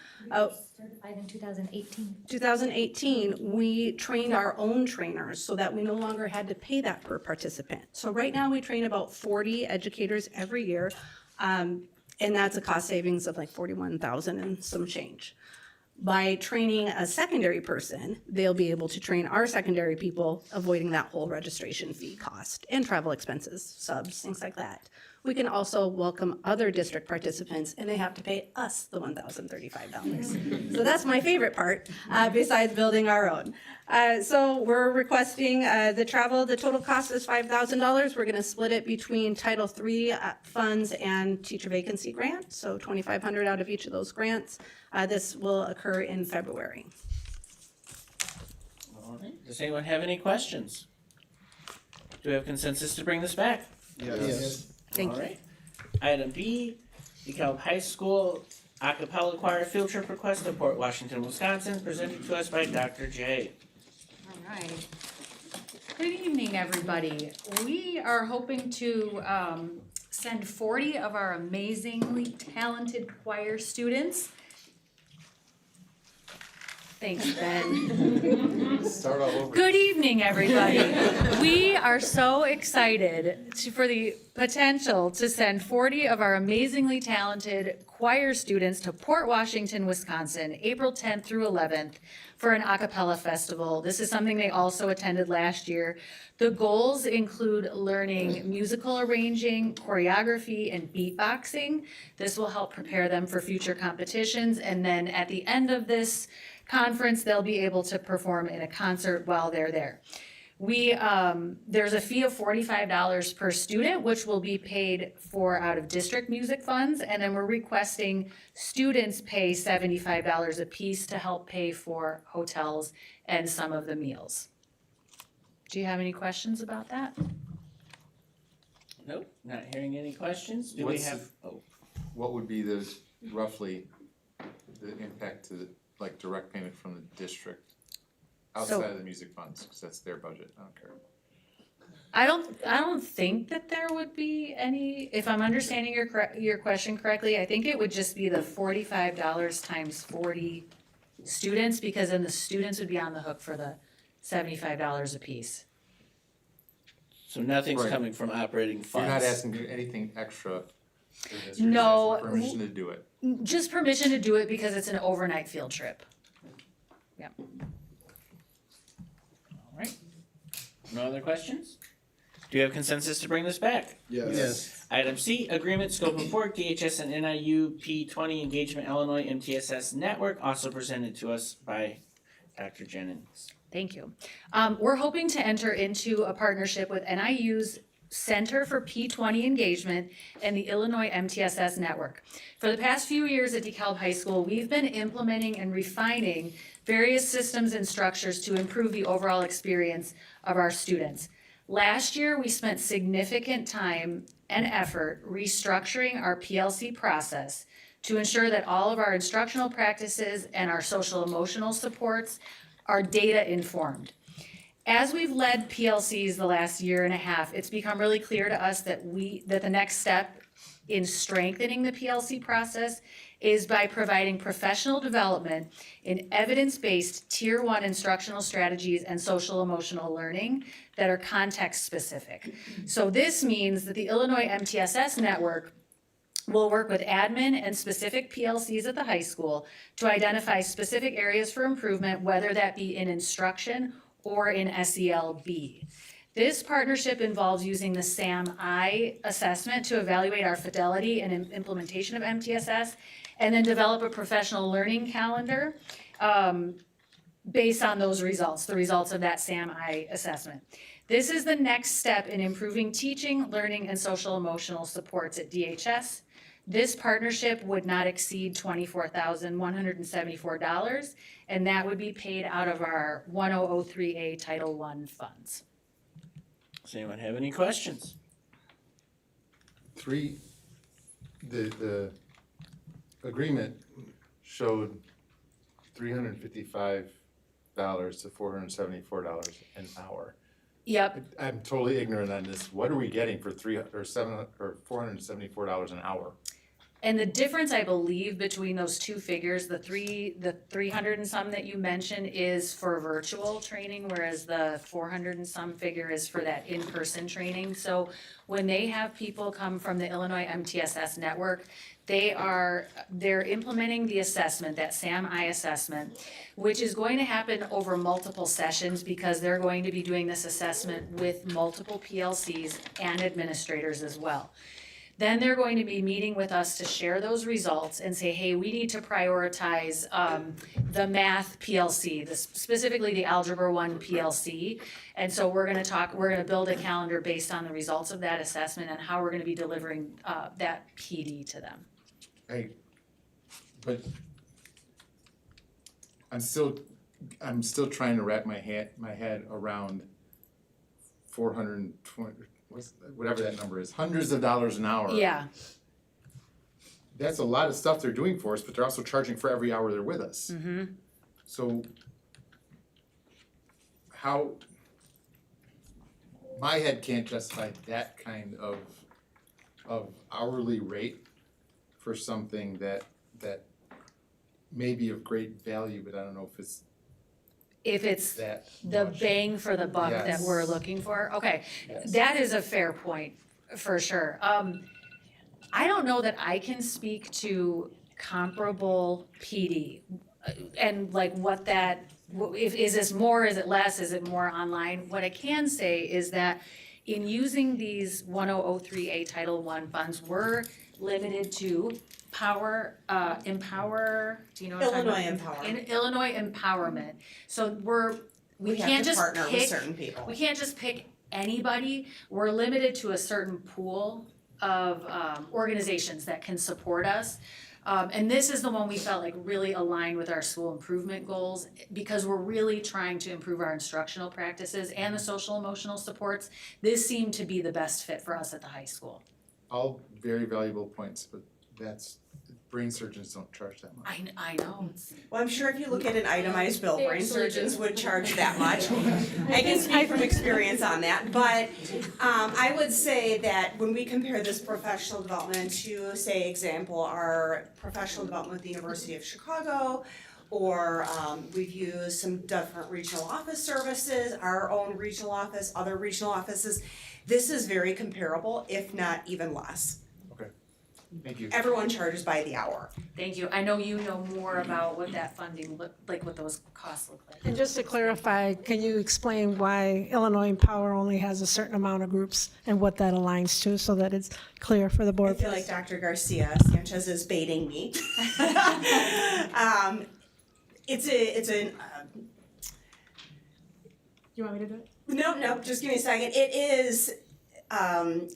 Certified in 2018. 2018, we trained our own trainers so that we no longer had to pay that per participant. So right now, we train about 40 educators every year, and that's a cost savings of like $41,000 and some change. By training a secondary person, they'll be able to train our secondary people, avoiding that whole registration fee cost and travel expenses, subs, things like that. We can also welcome other district participants, and they have to pay us the $1,035. So that's my favorite part, besides building our own. So we're requesting the travel. The total cost is $5,000. We're going to split it between Title III funds and teacher vacancy grant, so $2,500 out of each of those grants. This will occur in February. All right. Does anyone have any questions? Do we have consensus to bring this back? Yes. Thank All you. right. Item B, DeKalb High School a cappella choir field trip request to Port Washington, Wisconsin, presented to us by Dr. J. All right. Good evening, everybody. We are hoping to send 40 of our amazingly talented choir students. Thanks, Ben. Start all over. Good evening, everybody. We are so excited for the potential to send 40 of our amazingly talented choir students to Port Washington, Wisconsin, April 10th through 11th for an a cappella festival. This is something they also attended last year. The goals include learning musical arranging, choreography, and beatboxing. This will help prepare them for future competitions, and then at the end of this conference, they'll be able to perform in a concert while they're there. There's a fee of $45 per student, which will be paid for out of district music funds, and then we're requesting students pay $75 a piece to help pay for hotels and some of the meals. Do you have any questions about that? Nope, not hearing any questions. Do we What's have, What would be the, roughly, the impact to, like, direct payment from the district outside of the music funds, because that's their budget, I don't care. I don't think that there would be any, if I'm understanding your question correctly, I think it would just be the $45 times 40 students, because then the students would be on the hook for the $75 a piece. so nothing's Right. coming from operating funds? You're not asking anything extra Or is there No. Permission to do it. Just permission to do it because it's an overnight field trip. Yep. All right. No other questions? Do you have consensus to bring this back? Yes. Item C, agreement scope of work, DHS and NIU P20 Engagement Illinois MTSS Network, also presented to us by Dr. Jennings. Thank you. We're hoping to enter into a partnership with NIU's Center for P20 Engagement and the Illinois MTSS Network. For the past few years at DeKalb High School, we've been implementing and refining various systems and structures to improve the overall experience of our students. Last year, we spent significant time and effort restructuring our PLC process to ensure that all of our instructional practices and our social emotional supports are data informed. As we've led PLCs the last year and a half, it's become really clear to us that the next step in strengthening the PLC process is by providing professional development in evidence-based Tier 1 instructional strategies and social emotional learning that are context specific. So this means that the Illinois MTSS Network will work with admin and specific PLCs at the high school to identify specific areas for improvement, whether that be in instruction or in SELB. This partnership involves using the SAM-I assessment to evaluate our fidelity and implementation of MTSS, and then develop a professional learning calendar based on those results, the results of that SAM-I assessment. This is the next step in improving teaching, learning, and social emotional supports at DHS. This partnership would not exceed $24,174, and that would be paid out of our 1003A Title I funds. Does anyone have any questions? The agreement showed $355 to $474 an hour. Yep. I'm totally ignorant on this. What are we getting for $474 an hour? And the difference, I believe, between those two figures, the 300 and some that you mentioned is for virtual training, whereas the 400 and some figure is for that in-person training. So when they have people come from the Illinois MTSS network, they're implementing the assessment, that SAM-I assessment, which is going to happen over multiple sessions because they're going to be doing this assessment with multiple PLCs and administrators as well. Then they're going to be meeting with us to share those results and say, hey, we need to prioritize the math PLC, specifically the Algebra 1 PLC. And so we're gonna build a calendar based on the results of that assessment and how we're gonna be delivering that PD to them. But I'm still trying to wrap my head around 420, whatever that number is, hundreds of dollars an hour. Yeah. That's a lot of stuff they're doing for us, but they're also charging for every hour they're with us. Mm-hmm. So how, my head can't justify that kind of hourly rate for something that may be of great value, but I don't know if it's that the much. bang for the buck that Yes. we're looking for. Okay, Yes. that is a fair point, for sure. I don't know that I can speak to comparable PD and like is this more, is it less, is it more online? What I can say is that in using these 1003A Title I funds, we're limited to Empower, do you know what I'm talking about? Illinois Empowerment. So we have can't to just partner with pick, certain people. we can't just pick anybody. We're limited to a certain pool of organizations that can support us. And this is the one we felt like really aligned with our school improvement goals because we're really trying to improve our instructional practices and the social emotional supports. This seemed to be the best fit for us at the high school. All very valuable points, but brain surgeons don't charge that much. I know. Well, I'm sure if you look at an itemized bill, brain surgeons would charge that much. I can speak from experience on that, but I would say that when we compare this professional development to, say, example, our professional development with the University of Chicago, or we've used some different regional office services, our own regional office, other regional offices, this is very comparable, if not even less. Thank you. Everyone charges by the hour. Thank you. I know you know more about what that funding look, like what those costs look like. And just to clarify, can you explain why Illinois Empower only has a certain amount of groups and what that aligns to, so that it's clear for the I board? feel like Dr. Garcia Sanchez is baiting me. It's an, You want me to do it? no, just give me a second. It is an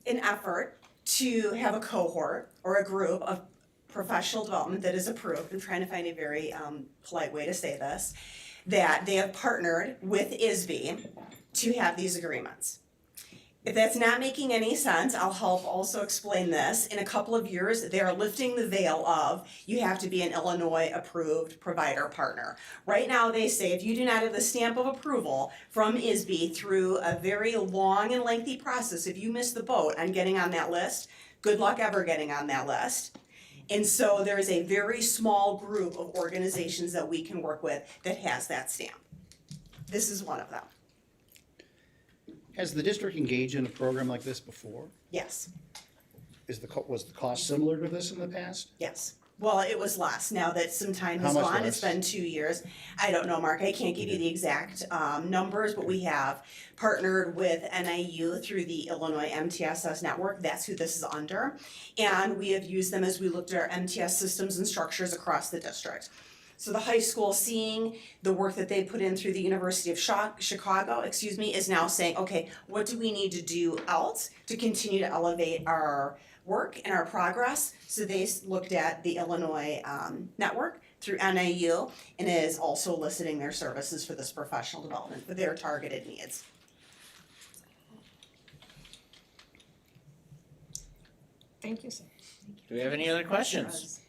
effort to have a cohort or a group of professional development that is approved. I'm trying to find a very polite way to say this, that they have partnered with ISB to have these agreements. If that's not making any sense, I'll help also explain this. In a couple of years, they are lifting the veil of, you have to be an Illinois approved provider partner. Right now, they say if you do not have the stamp of approval from ISB through a very long and lengthy process, if you miss the boat on getting on that list, good luck ever getting on that list. And so there is a very small group of organizations that we can work with that has that stamp. This is one of them. Has the district engaged in a program like this before? Yes. Was the cost similar to this in the past? Yes. Well, it was less. Now that some time has How much gone, it's less? been 2 years. I don't know, Mark. I can't give you the exact numbers, but we have partnered with NIU through the Illinois MTSS network. That's who this is under. And we have used them as we looked at our MTS systems and structures across the district. So the high school, seeing the work that they put in through the University of Chicago, is now saying, okay, what do we need to do else to continue to elevate our work and our progress? So they looked at the Illinois network through NIU and is also eliciting their services for this professional development for their targeted needs. Thank you, sir. Do we have any other questions?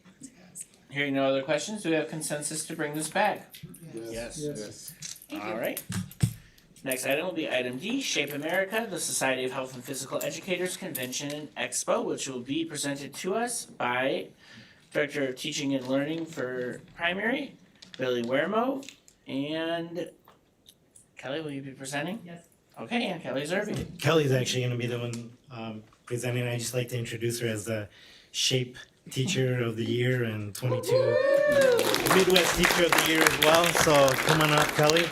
Hearing no other questions, do we have consensus to bring this back? Yes. All right. Next item will be item D, Shape America, the Society of Health and Physical Educators Convention and Expo, which will be presented to us by Director of Teaching and Learning for Primary, Billy Wermo, and Kelly, will you be presenting? Yes. Okay, and Kelly Zerby. Kelly's actually going to be the one presenting. I just like to introduce her as the Shape Teacher of the Year and 22 Midwest Teacher of the Year as well. So come on up, Kelly.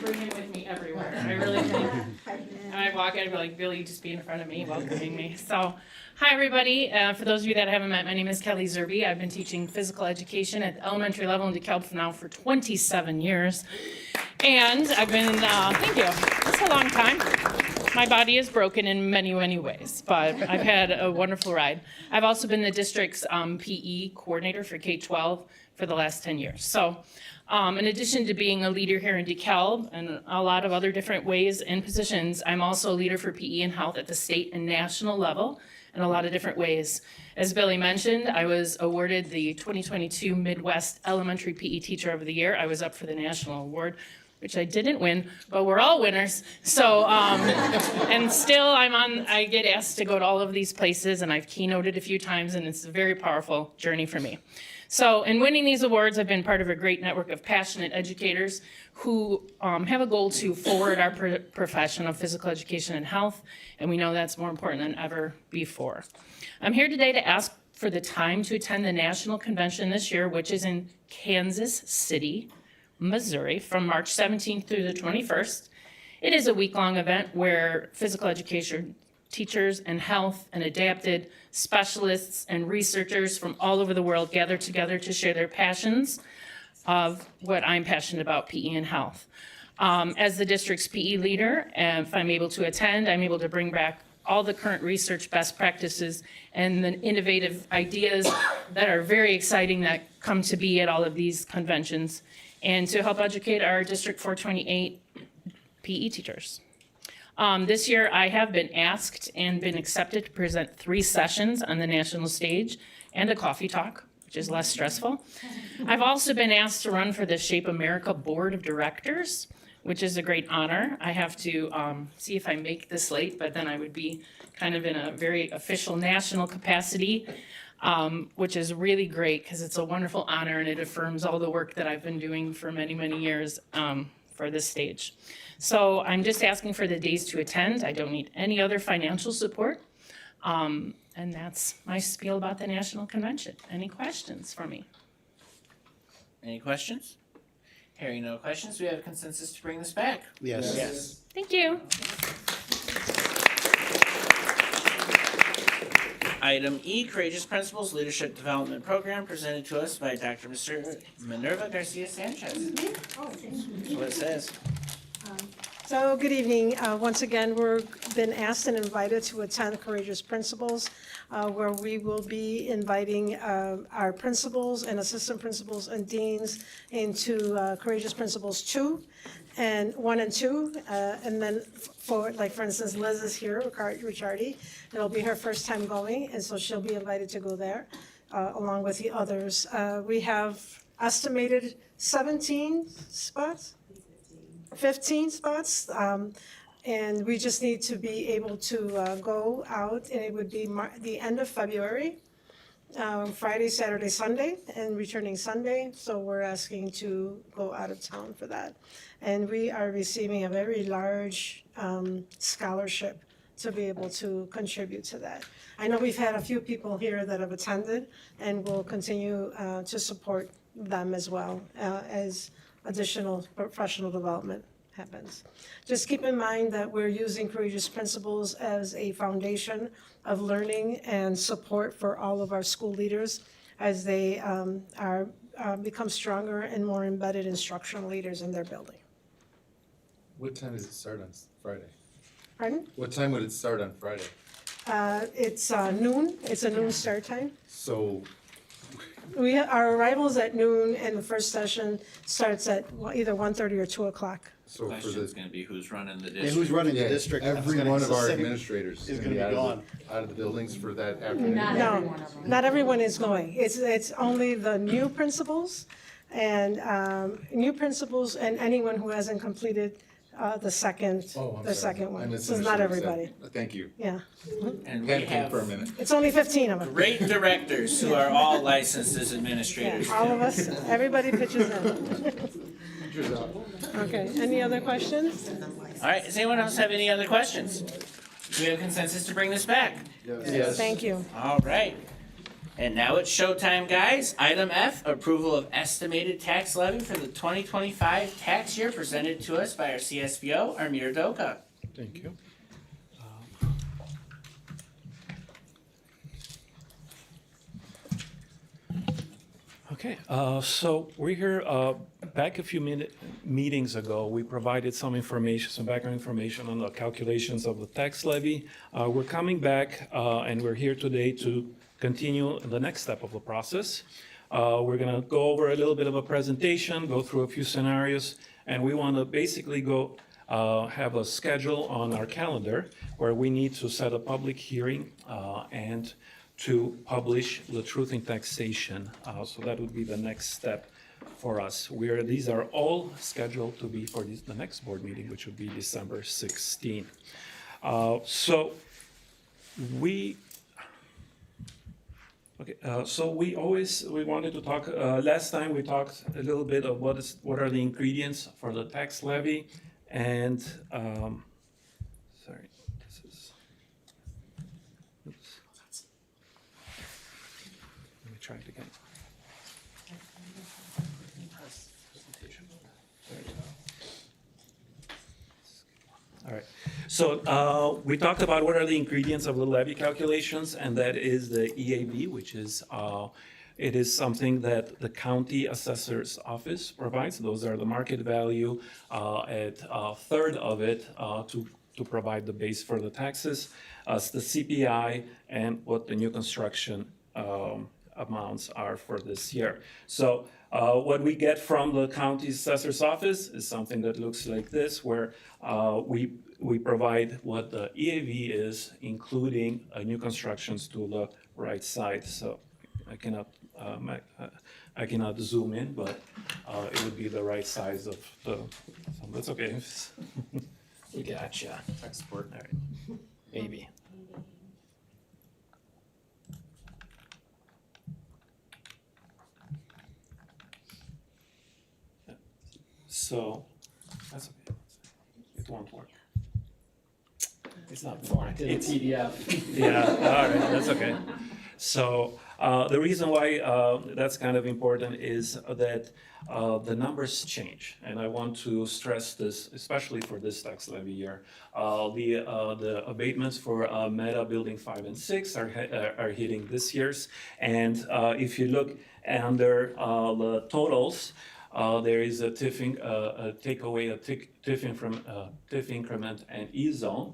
Bring it with me everywhere. I really think. And I walk in, I'd be like, Billy, just be in front of me, welcoming me. So, hi everybody. For those of you that I haven't met, my name is Kelly Zerby. I've been teaching physical education at the elementary level in DeKalb now for 27 years. And I've been, thank you, that's a long time. My body is broken in many, many ways, but I've had a wonderful ride. I've also been the district's PE coordinator for K-12 for the last 10 years. So in addition to being a leader here in DeKalb and a lot of other different ways and positions, I'm also a leader for PE and health at the state and national level in a lot of different ways. As Billy mentioned, I was awarded the 2022 Midwest Elementary PE Teacher of the Year. I was up for the national award, which I didn't win, but we're all winners. So, and still I get asked to go to all of these places, and I've keynoted a few times, and it's a very powerful journey for me. So in winning these awards, I've been part of a great network of passionate educators who have a goal to forward our profession of physical education and health, and we know that's more important than ever before. I'm here today to ask for the time to attend the national convention this year, which is in Kansas City, Missouri, from March 17th through the 21st. It is a week-long event where physical education teachers and health and adapted specialists and researchers from all over the world gather together to share their passions of what I'm passionate about, PE and health. As the district's PE leader, if I'm able to attend, I'm able to bring back all the current research best practices and the innovative ideas that are very exciting that come to be at all of these conventions, and to help educate our District 428 PE teachers. This year, I have been asked and been accepted to present 3 sessions on the national stage and a coffee talk, which is less stressful. I've also been asked to run for the Shape America Board of Directors, which is a great honor. I have to see if I make the slate, but then I would be kind of in a very official national capacity, which is really great because it's a wonderful honor and it affirms all the work that I've been doing for many, many years for this stage. So I'm just asking for the days to attend. I don't need any other financial support. And that's my spiel about the National Convention. Any questions for me? Any questions? Hearing no questions, we have a consensus to bring this back. Yes. Yes. Thank you. Item E, Courageous Principals Leadership Development Program, presented to us by Dr. Minerva Garcia Sanchez. That's what it says. So, good evening. Once again, we've been asked and invited to attend Courageous Principals, where we will be inviting our principals and assistant principals and deans into Courageous Principals 2 and 1 and 2. And then for instance, Liz is here, Ricciardi. It'll be her first time going, and so she'll be invited to go there, along with the others. We have estimated 17 spots? 15 spots, and we just need to be able to go out, and it would be the end of February, Friday, Saturday, Sunday, and returning Sunday, so we're asking to go out of town for that. And we are receiving a very large scholarship to be able to contribute to that. I know we've had a few people here that have attended, and we'll continue to support them as well as additional professional development happens. Just keep in mind that we're using Courageous Principals as a foundation of learning and support for all of our school leaders as they become stronger and more embedded instructional leaders in their building. What time does it start on Friday? Pardon? What time would it start on Friday? It's noon. It's a noon start time. So, Our arrival is at noon, and the first session starts at either 1:30 or 2 o'clock. so for Question's the, gonna be who's running the And district. who's running the yeah, district? I was every gonna one of our say, administrators is is gonna gonna be be gone. out of the buildings for that afternoon? No, not everyone is going. It's only the new principals and anyone who hasn't completed the second Oh, I'm the sorry. second I one. So it's misunderstood not what you said. everybody. Thank you. Yeah, And we Panic have for a minute. it's only 15 of them. great directors who are all licensed as Yeah, administrators. all of us, everybody pitches in. Teachers out. Okay, any other questions? All right, does anyone else have any other questions? Do we have consensus to bring this back? Yes. Thank you. All right. And now it's showtime, guys. Item F, approval of estimated tax levy for the 2025 tax year, presented to us by our CSBO, Amir Doka. Thank you. Okay, so we're here, back a few meetings ago, we provided some information, some background information on the calculations of the tax levy. We're coming back, and we're here today to continue the next step of the process. We're gonna go over a little bit of a presentation, go through a few scenarios, and we wanna basically go have a schedule on our calendar where we need to set a public hearing and to publish the truth in taxation. So that would be the next step for us. These are all scheduled to be for the next board meeting, which would be December 16. So we wanted to talk, last time we talked a little bit of what are the ingredients for the tax levy, and, sorry, this is, oops. Let me try it again. All right, so we talked about what are the ingredients of the levy calculations, and that is the EAV, which is, it is something that the county assessor's office provides. Those are the market value at a third of it to provide the base for the taxes. The CPI and what the new construction amounts are for this year. So what we get from the county assessor's office is something that looks like this, where we provide what the EAV is, including new constructions to the right side. So I cannot zoom in, but it would be the right size of the, so that's okay. We gotcha. Export. All right, maybe. So, that's okay. It won't work. It's not formatted in PDF. Yeah, all right, that's okay. So the reason why that's kind of important is that the numbers change, and I want to stress this, especially for this tax levy year. The abatements for Meta Building 5 and 6 are hitting this year's, and if you look under the totals, there is a TIF takeaway, a TIF increment and E-zone.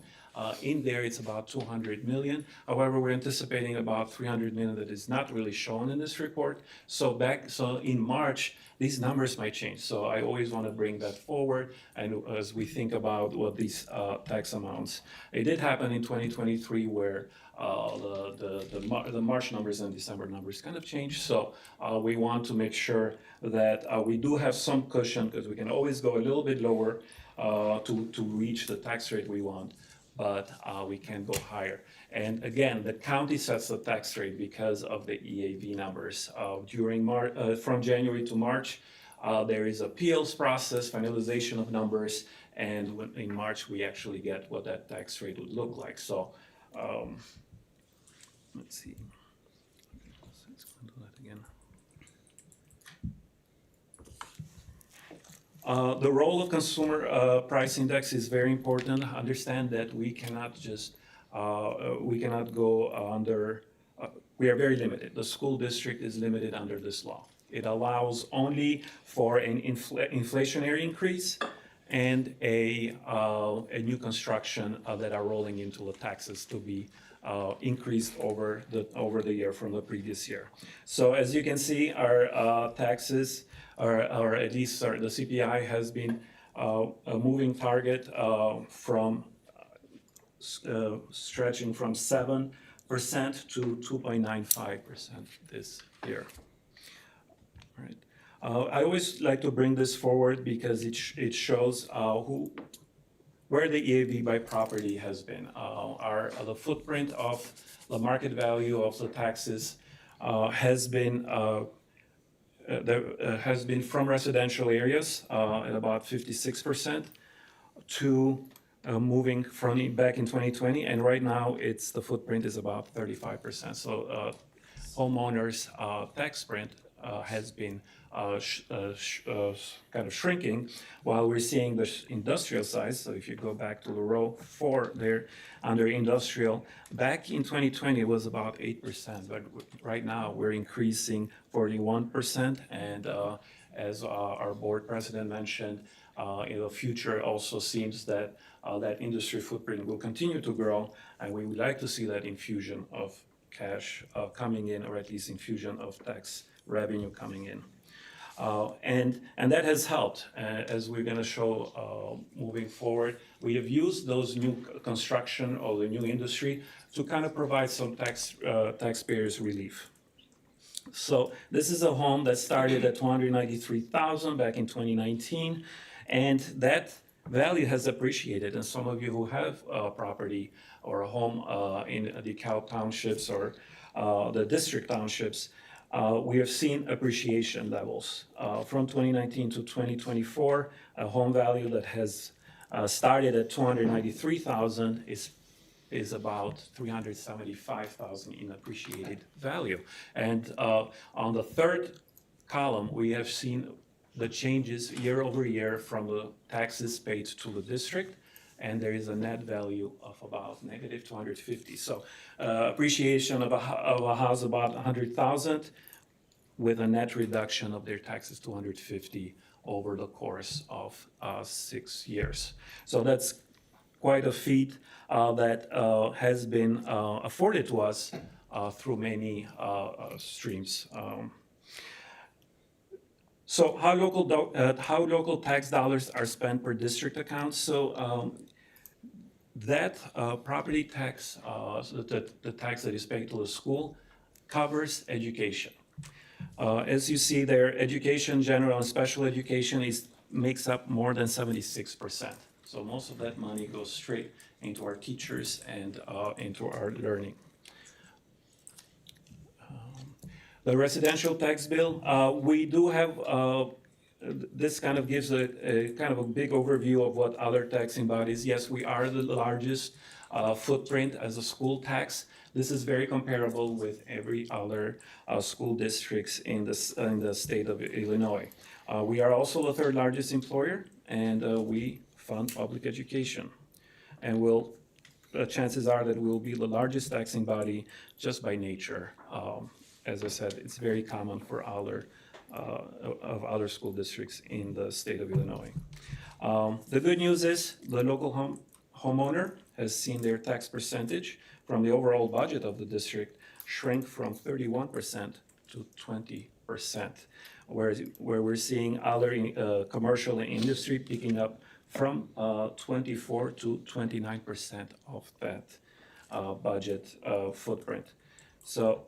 In there, it's about 200 million. However, we're anticipating about 300 million that is not really shown in this report. So in March, these numbers might change. So I always want to bring that forward, and as we think about what these tax amounts. It did happen in 2023 where the March numbers and December numbers kind of changed. So we want to make sure that we do have some cushion, because we can always go a little bit lower to reach the tax rate we want, but we can go higher. And again, the county sets the tax rate because of the EAV numbers. From January to March, there is appeals process, finalization of numbers, and in March, we actually get what that tax rate would look like. So let's see. Let's do that again. The role of consumer price index is very important. Understand that we cannot go under, we are very limited. The school district is limited under this law. It allows only for an inflationary increase and a new construction that are rolling into the taxes to be increased over the year from the previous year. So as you can see, our taxes, or at least the CPI has been a moving target from stretching from 7% to 2.95% this year. All right. I always like to bring this forward because it shows where the EAV by property has been. The footprint of the market value of the taxes has been from residential areas at about 56% to moving from back in 2020, and right now the footprint is about 35%. So homeowners' tax print has been kind of shrinking, while we're seeing the industrial size. So if you go back to the row 4 there, under industrial, back in 2020 it was about 8%, but right now we're increasing 41%, and as our board president mentioned, in the future also seems that that industry footprint will continue to grow, and we would like to see that infusion of cash coming in, or at least infusion of tax revenue coming in. And that has helped, as we're going to show moving forward. We have used those new construction or the new industry to kind of provide some taxpayers relief. So this is a home that started at $293,000 back in 2019, and that value has appreciated. And some of you who have a property or a home in DeKalb townships or the district townships, we have seen appreciation levels. From 2019 to 2024, a home value that has started at $293,000 is about $375,000 in appreciated value. And on the third column, we have seen the changes year over year from the taxes paid to the district, and there is a net value of about negative $250,000. So appreciation of a house about $100,000 with a net reduction of their taxes to $250,000 over the course of 6 years. So that's quite a feat that has been afforded to us through many streams. So how local tax dollars are spent per district account? So that property tax, the tax that is paid to the school, covers education. As you see there, education, general and special education makes up more than 76%. So most of that money goes straight into our teachers and into our learning. The residential tax bill, we do have, this kind of gives a kind of a big overview of what other taxing bodies. Yes, we are the largest footprint as a school tax. This is very comparable with every other school districts in the state of Illinois. We are also the third largest employer, and we fund public education. And chances are that we'll be the largest taxing body just by nature. As I said, it's very common for other school districts in the state of Illinois. The good news is the local homeowner has seen their tax percentage from the overall budget of the district shrink from 31% to 20%, where we're seeing other commercial and industry picking up from 24 to 29% of that budget footprint. So,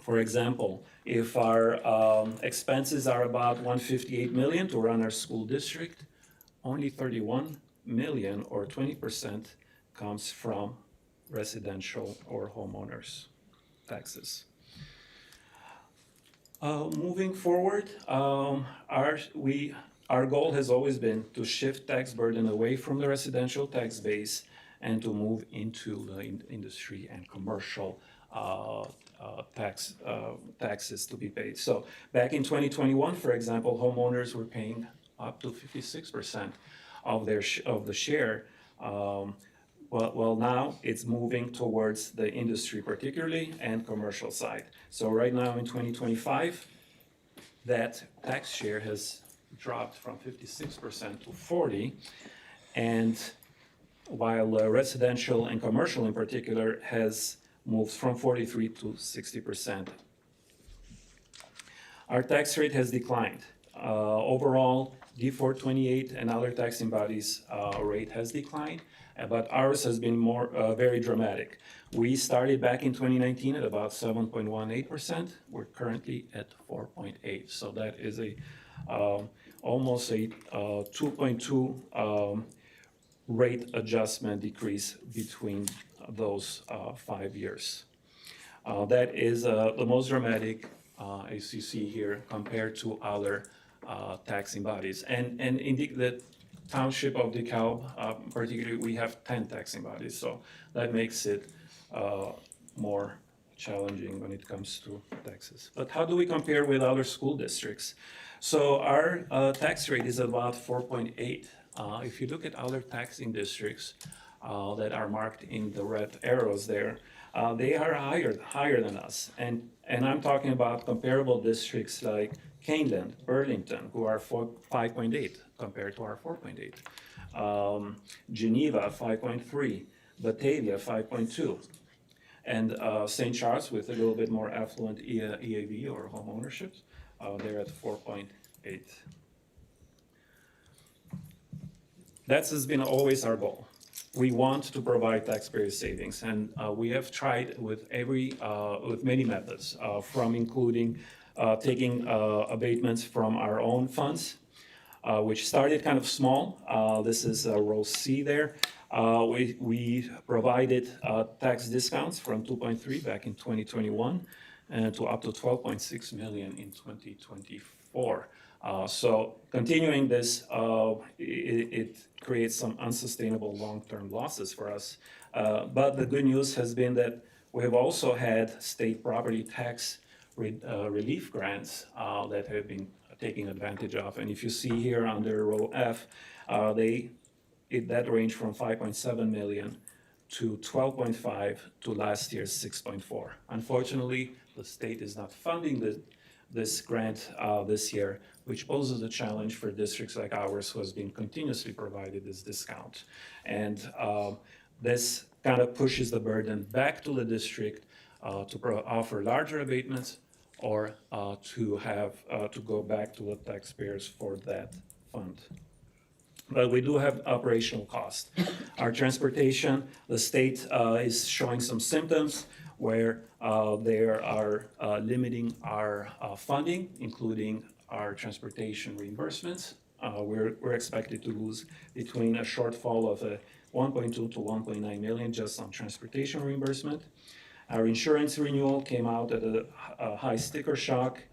for example, if our expenses are about $158 million to run our school district, only $31 million or 20% comes from residential or homeowners' taxes. Moving forward, our goal has always been to shift tax burden away from the residential tax base and to move into the industry and commercial taxes to be paid. So back in 2021, for example, homeowners were paying up to 56% of the share. Well, now it's moving towards the industry particularly and commercial side. So right now in 2025, that tax share has dropped from 56% to 40%, and while residential and commercial in particular has moved from 43% to 60%. Our tax rate has declined. Overall, D428 and other taxing bodies' rate has declined, but ours has been very dramatic. We started back in 2019 at about 7.18%. We're currently at 4.8%. So that is almost a 2.2 rate adjustment decrease between those 5 years. That is the most dramatic, as you see here, compared to other taxing bodies. And indeed, the township of DeKalb, particularly, we have 10 taxing bodies, so that makes it more challenging when it comes to taxes. But how do we compare with other school districts? So our tax rate is about 4.8. If you look at other taxing districts that are marked in the red arrows there, they are higher than us. And I'm talking about comparable districts like Caneland, Burlington, who are 5.8 compared to our 4.8. Geneva, 5.3. Batavia, 5.2. And St. Charles, with a little bit more affluent EAV or home ownership, they're at 4.8. That has been always our goal. We want to provide taxpayer savings, and we have tried with many methods, from including taking abatements from our own funds, which started kind of small. This is row C there. We provided tax discounts from 2.3 back in 2021 to up to 12.6 million in 2024. So continuing this, it creates some unsustainable long-term losses for us. But the good news has been that we have also had state property tax relief grants that have been taken advantage of. And if you see here under row F, that range from 5.7 million to 12.5 to last year's 6.4. Unfortunately, the state is not funding this grant this year, which poses a challenge for districts like ours, who has been continuously provided this discount. And this kind of pushes the burden back to the district to offer larger abatements or to go back to the taxpayers for that fund. But we do have operational costs. Our transportation, the state is showing some symptoms where they are limiting our funding, including our transportation reimbursements. We're expected to lose between a shortfall of 1.2 to 1.9 million just on transportation reimbursement. Our insurance renewal came out at a high sticker shock,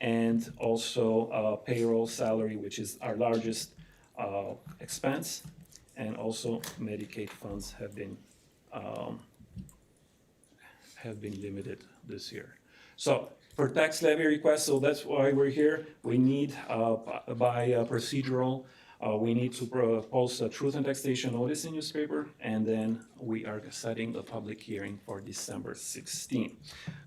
and also payroll salary, which is our largest expense, and also Medicaid funds have been have been limited this year. So for tax levy requests, so that's why we're here. We need, by procedural, we need to post a truth and taxation notice in newspaper, and then we are setting the public hearing for December 16.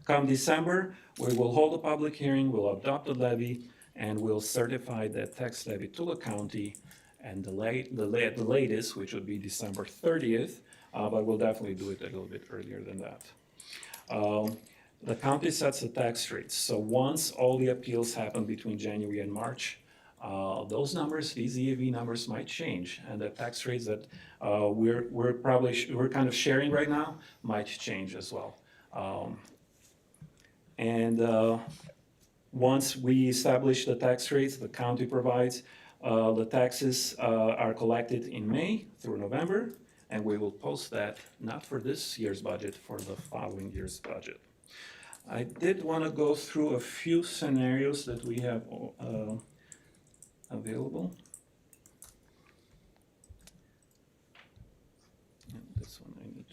Come December, we will hold a public hearing, we'll adopt the levy, and we'll certify that tax levy to the county, and the latest, which would be December 30th, but we'll definitely do it a little bit earlier than that. The county sets the tax rates, so once all the appeals happen between January and March, those numbers, these EAV numbers might change, and the tax rates that we're kind of sharing right now might change as well. Once we establish the tax rates, the county provides, the taxes are collected in May through November, and we will post that not for this year's budget, for the following year's budget. I did want to go through a few scenarios that we have available. And this one I need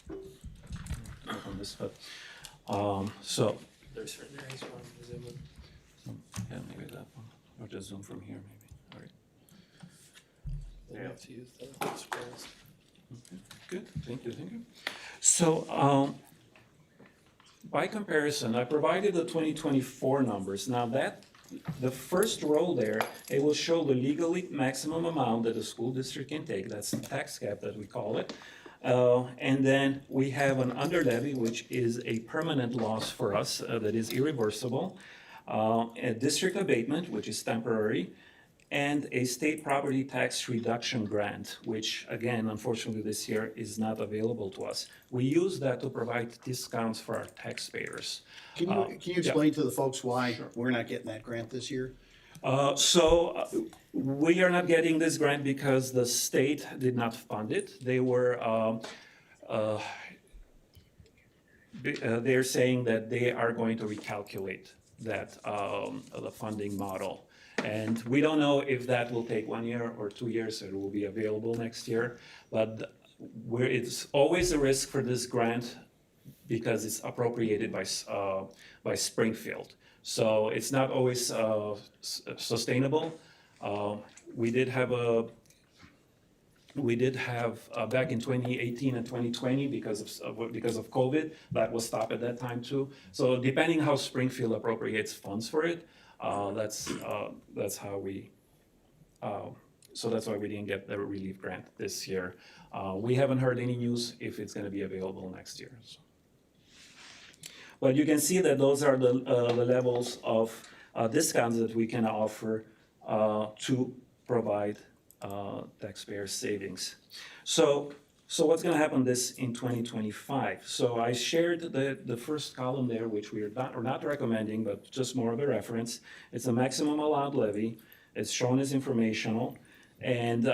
to open this up. So there's one. Is it one? Yeah, maybe that one, or just zoom from here, maybe. All right. They have to use the scrolls. Okay, good, thank you. So, by comparison, I provided the 2024 numbers. Now the first row there, it will show the legally maximum amount that the school district can take. That's the tax cap that we call it. And then we have an under levy, which is a permanent loss for us that is irreversible. A district abatement, which is temporary, and a state property tax reduction grant, which again, unfortunately this year is not available to us. We use that to provide discounts for our taxpayers. Can you explain to the folks why we're not getting that grant this year? We are not getting this grant because the state did not fund it. They were, they're saying that they are going to recalculate that, the funding model. And we don't know if that will take 1 year or 2 years, or it will be available next year. But it's always a risk for this grant because it's appropriated by Springfield. So it's not always sustainable. We did have back in 2018 and 2020 because of COVID, that was stopped at that time too. So depending how Springfield appropriates funds for it, that's how we. So that's why we didn't get the relief grant this year. We haven't heard any news if it's going to be available next year. So. But you can see that those are the levels of discounts that we can offer to provide taxpayer savings. So what's going to happen in 2025? So I shared the first column there, which we're not recommending, but just more of a reference. It's a maximum allowed levy. It's shown as informational, and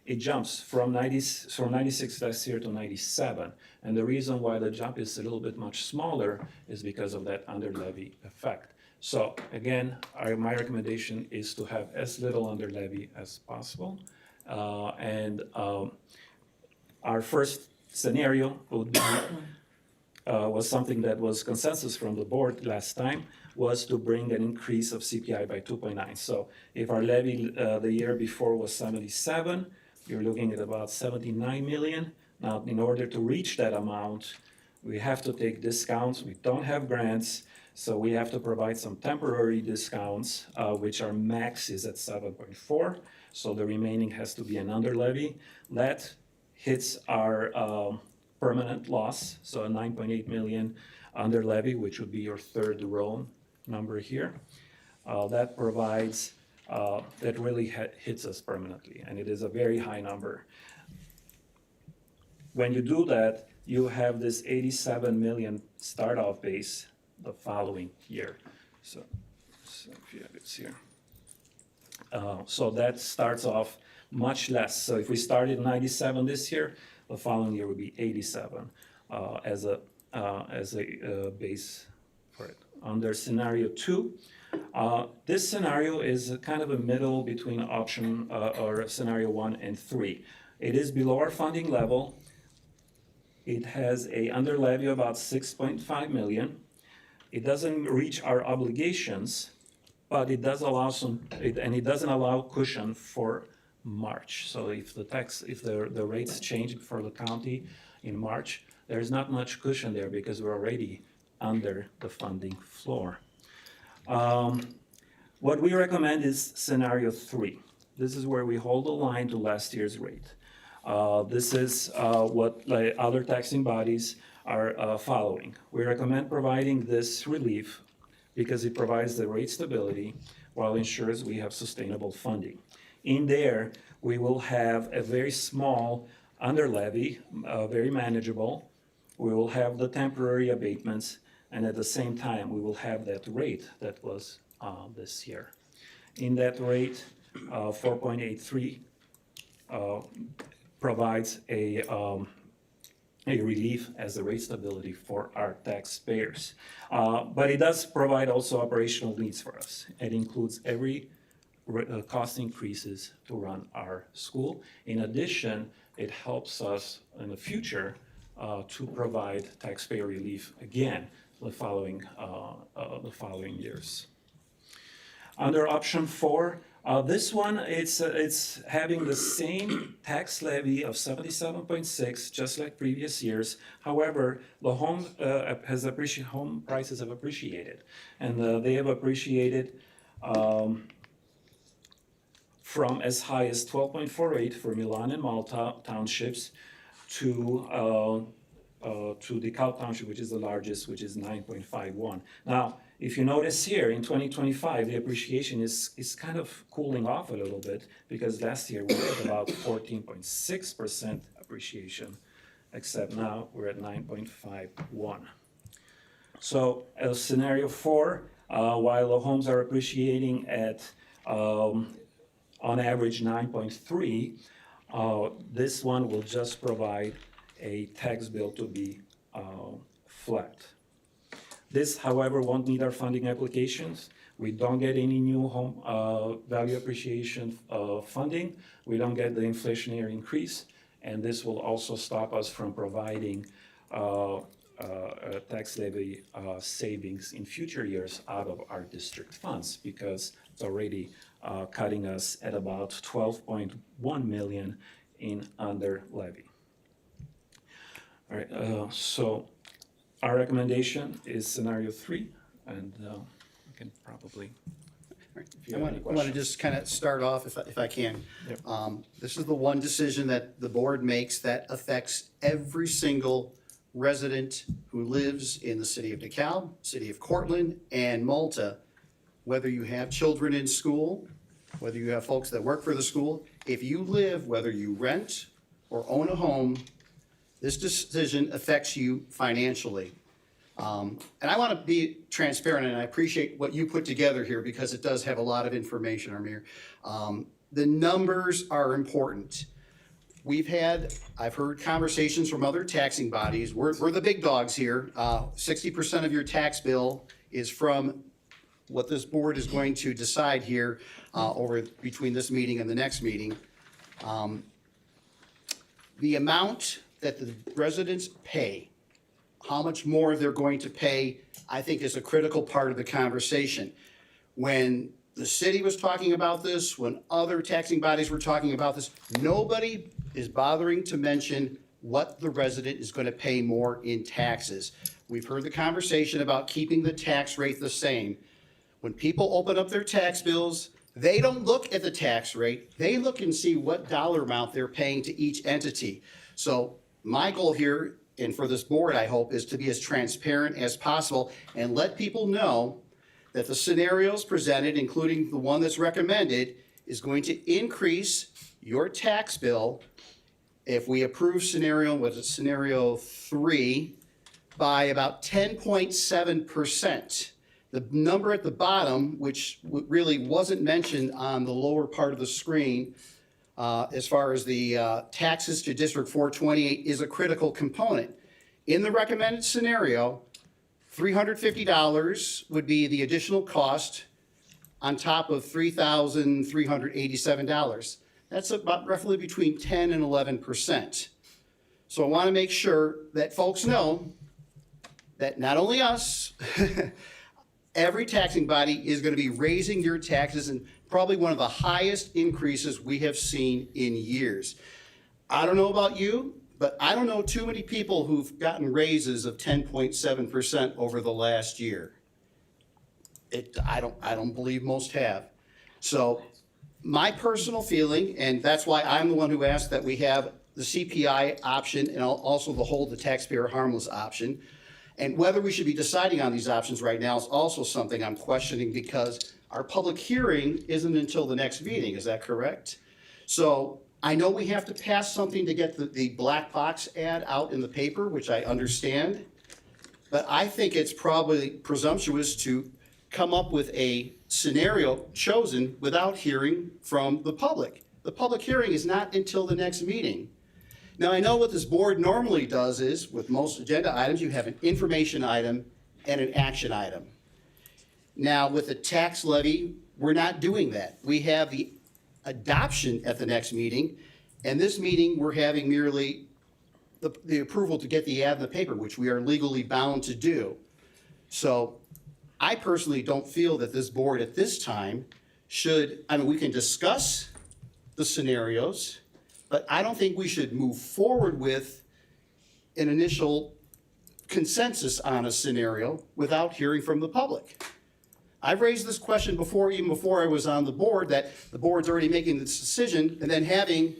it jumps from 96 last year to 97. And the reason why the jump is a little bit much smaller is because of that under levy effect. So again, my recommendation is to have as little under levy as possible. Our first scenario would be, was something that was consensus from the board last time, was to bring an increase of CPI by 2.9. So if our levy the year before was 77, you're looking at about 79 million. Now, in order to reach that amount, we have to take discounts. We don't have grants, so we have to provide some temporary discounts, which our max is at 7.4. So the remaining has to be an under levy. That hits our permanent loss, so a 9.8 million under levy, which would be your third row number here. That provides, that really hits us permanently, and it is a very high number. When you do that, you have this 87 million start-off base the following year. So if you have it here. So that starts off much less. So if we started 97 this year, the following year would be 87 as a base for it. Under scenario 2, this scenario is kind of a middle between option or scenario 1 and 3. It is below our funding level. It has a under levy of about 6.5 million. It doesn't reach our obligations, but it does allow and it doesn't allow cushion for March. So if the rates change for the county in March, there's not much cushion there because we're already under the funding floor. What we recommend is scenario 3. This is where we hold the line to last year's rate. This is what other taxing bodies are following. We recommend providing this relief because it provides the rate stability while ensures we have sustainable funding. In there, we will have a very small under levy, very manageable. We will have the temporary abatements, and at the same time, we will have that rate that was this year. In that rate, 4.83 provides a relief as a rate stability for our taxpayers. But it does provide also operational needs for us. It includes every cost increases to run our school. In addition, it helps us in the future to provide taxpayer relief again the following years. Under option 4, this one, it's having the same tax levy of 77.6, just like previous years. However, the home prices have appreciated, and they have appreciated from as high as 12.48 for Milan and Malta townships to DeKalb Township, which is the largest, which is 9.51. Now, if you notice here, in 2025, the appreciation is kind of cooling off a little bit because last year we had about 14.6% appreciation, except now we're at 9.51. So scenario 4, while the homes are appreciating at on average 9.3, this one will just provide a tax bill to be flat. This, however, won't meet our funding applications. We don't get any new home value appreciation funding. We don't get the inflationary increase, and this will also stop us from providing tax levy savings in future years out of our district funds because it's already cutting us at about 12.1 million in under levy. All right, so our recommendation is scenario 3, and we can probably, if you have any I want to questions. just kind of start off, if I can. Yep. This is the one decision that the board makes that affects every single resident who lives in the city of DeKalb, city of Cortland, and Malta. Whether you have children in school, whether you have folks that work for the school, if you live, whether you rent or own a home, this decision affects you financially. And I want to be transparent, and I appreciate what you put together here because it does have a lot of information, Amir. The numbers are important. I've heard conversations from other taxing bodies. We're the big dogs here. 60% of your tax bill is from what this board is going to decide here between this meeting and the next meeting. The amount that the residents pay, how much more they're going to pay, I think is a critical part of the conversation. When the city was talking about this, when other taxing bodies were talking about this, nobody is bothering to mention what the resident is going to pay more in taxes. We've heard the conversation about keeping the tax rate the same. When people open up their tax bills, they don't look at the tax rate. They look and see what dollar amount they're paying to each entity. So my goal here, and for this board, I hope, is to be as transparent as possible and let people know that the scenarios presented, including the one that's recommended, is going to increase your tax bill if we approve scenario 3 by about 10.7%. The number at the bottom, which really wasn't mentioned on the lower part of the screen, as far as the taxes to District 428 is a critical component. In the recommended scenario, $350 would be the additional cost on top of $3,387. That's about roughly between 10 and 11%. So I want to make sure that folks know that not only us, every taxing body is going to be raising your taxes, and probably one of the highest increases we have seen in years. I don't know about you, but I don't know too many people who've gotten raises of 10.7% over the last year. I don't believe most have. So my personal feeling, and that's why I'm the one who asked that we have the CPI option and also the hold the taxpayer harmless option. And whether we should be deciding on these options right now is also something I'm questioning, because our public hearing isn't until the next meeting. Is that correct? So I know we have to pass something to get the black box ad out in the paper, which I understand. But I think it's probably presumptuous to come up with a scenario chosen without hearing from the public. The public hearing is not until the next meeting. Now, I know what this board normally does is, with most agenda items, you have an information item and an action item. Now, with the tax levy, we're not doing that. We have the adoption at the next meeting, and this meeting, we're having merely the approval to get the ad in the paper, which we are legally bound to do. So I personally don't feel that this board at this time should, I mean, we can discuss the scenarios, but I don't think we should move forward with an initial consensus on a scenario without hearing from the public. I've raised this question before, even before I was on the board, that the board's already making this decision and then having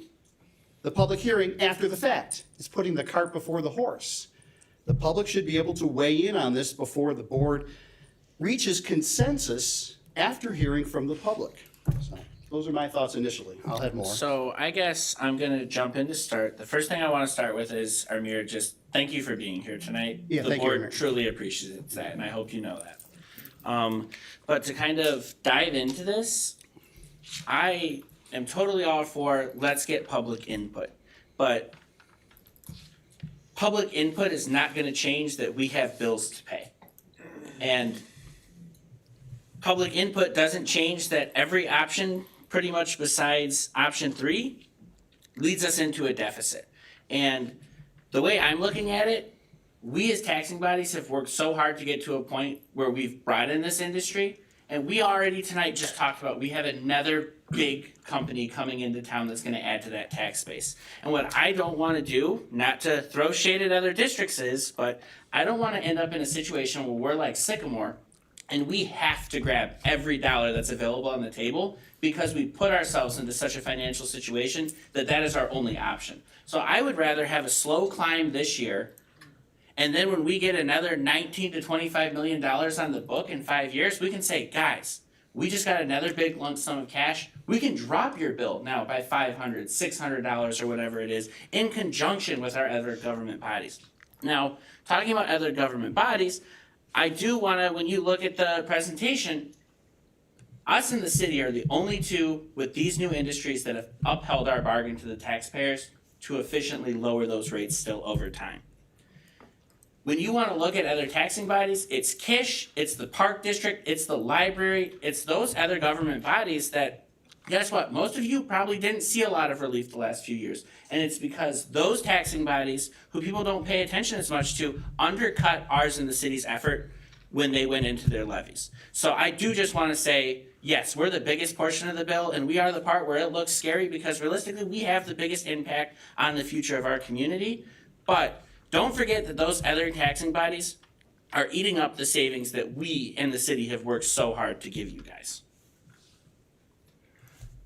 the public hearing after the fact. It's putting the cart before the horse. The public should be able to weigh in on this before the board reaches consensus after hearing from the public. So those are my thoughts initially. I'll have more. So I guess I'm gonna jump in to start. The first thing I wanna start with is, Amir, just thank you for being here tonight. Yeah, thank you, The Amir. board truly appreciates that, and I hope you know that. But to kind of dive into this, I am totally all for let's get public input. But public input is not gonna change that we have bills to pay. And public input doesn't change that every option, pretty much besides option 3, leads us into a deficit. And the way I'm looking at it, we as taxing bodies have worked so hard to get to a point where we've brought in this industry, and we already tonight just talked about we have another big company coming into town that's gonna add to that tax base. And what I don't wanna do, not to throw shade at other districts is, but I don't wanna end up in a situation where we're like Sycamore, and we have to grab every dollar that's available on the table because we put ourselves into such a financial situation that that is our only option. So I would rather have a slow climb this year, and then when we get another $19 to $25 million on the book in 5 years, we can say, guys, we just got another big lump sum of cash. We can drop your bill now by $500, $600 or whatever it is in conjunction with our other government bodies. Now, talking about other government bodies, I do want to, when you look at the presentation, us in the city are the only two with these new industries that have upheld our bargain to the taxpayers to efficiently lower those rates still over time. When you want to look at other taxing bodies, it's Kish, it's the Park District, it's the library, it's those other government bodies that, guess what, most of you probably didn't see a lot of relief the last few years. And it's because those taxing bodies, who people don't pay attention as much to, undercut ours in the city's effort when they went into their levies. So I do just want to say, yes, we're the biggest portion of the bill, and we are the part where it looks scary because realistically, we have the biggest impact on the future of our community. But don't forget that those other taxing bodies are eating up the savings that we in the city have worked so hard to give you guys.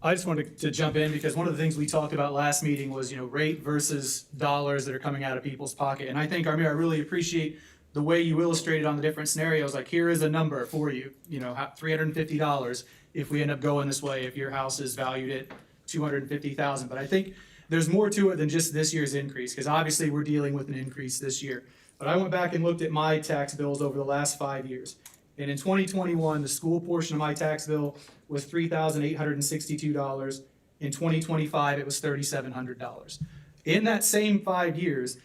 I just wanted to jump in because one of the things we talked about last meeting was, rate versus dollars that are coming out of people's pocket. And I think, Amir, I really appreciate the way you illustrated on the different scenarios. Like, here is a number for you, $350 if we end up going this way, if your house is valued at $250,000. But I think there's more to it than just this year's increase, because obviously we're dealing with an increase this year. But I went back and looked at my tax bills over the last 5 years. And in 2021, the school portion of my tax bill was $3,862. In 2025, it was $3,700. In that same 5 years,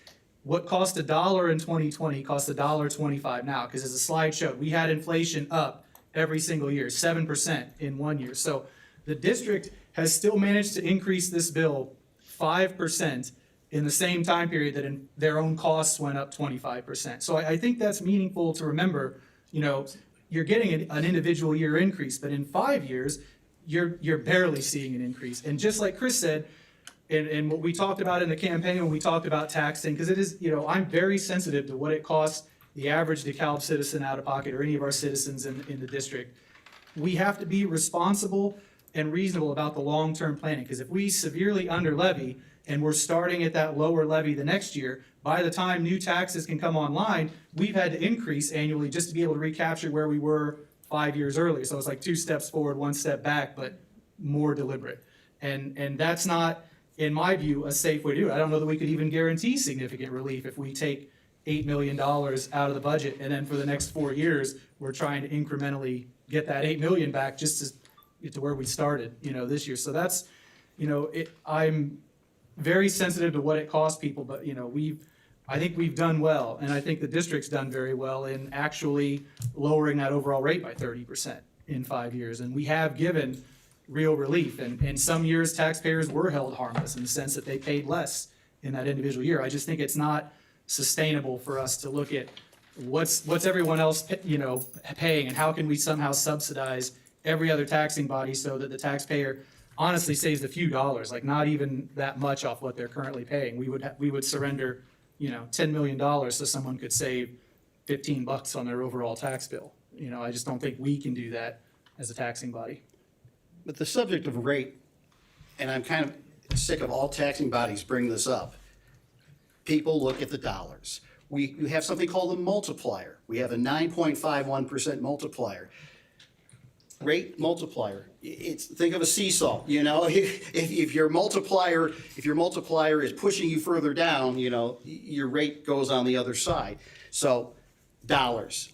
what cost $1 in 2020 costs $1.25 now, because as the slide showed, we had inflation up every single year, 7% in 1 year. So the district has still managed to increase this bill 5% in the same time period that in their own costs went up 25%. So I think that's meaningful to remember. You know, you're getting an individual year increase, but in 5 years, you're barely seeing an increase. And just like Chris said, and what we talked about in the campaign when we talked about taxing, because it is, you know, I'm very sensitive to what it costs the average DeKalb citizen out of pocket, or any of our citizens in the district. We have to be responsible and reasonable about the long-term planning, because if we severely under levy and we're starting at that lower levy the next year, by the time new taxes can come online, we've had to increase annually just to be able to recapture where we were 5 years earlier. So it's like 2 steps forward, 1 step back, but more deliberate. And that's not, in my view, a safe way to do it. I don't know that we could even guarantee significant relief if we take $8 million out of the budget, and then for the next 4 years, we're trying to incrementally get that $8 million back just to get to where we started, you know, this year. So that's, you know, I'm very sensitive to what it costs people, but, you know, I think we've done well, and I think the district's done very well in actually lowering that overall rate by 30% in 5 years. And we have given real relief, and in some years, taxpayers were held harmless in the sense that they paid less in that individual year. I just think it's not sustainable for us to look at what's everyone else, you know, paying, and how can we somehow subsidize every other taxing body so that the taxpayer honestly saves a few dollars, like not even that much off what they're currently paying. We would surrender, you know, $10 million so someone could save $15 on their overall tax bill. You know, I just don't think we can do that as a taxing body. But the subject of rate, and I'm kind of sick of all taxing bodies bringing this up, people look at the dollars. We have something called a multiplier. We have a 9.51% multiplier. Rate multiplier. Think of a seesaw, you know, if your multiplier is pushing you further down, you know, your rate goes on the other side. So dollars.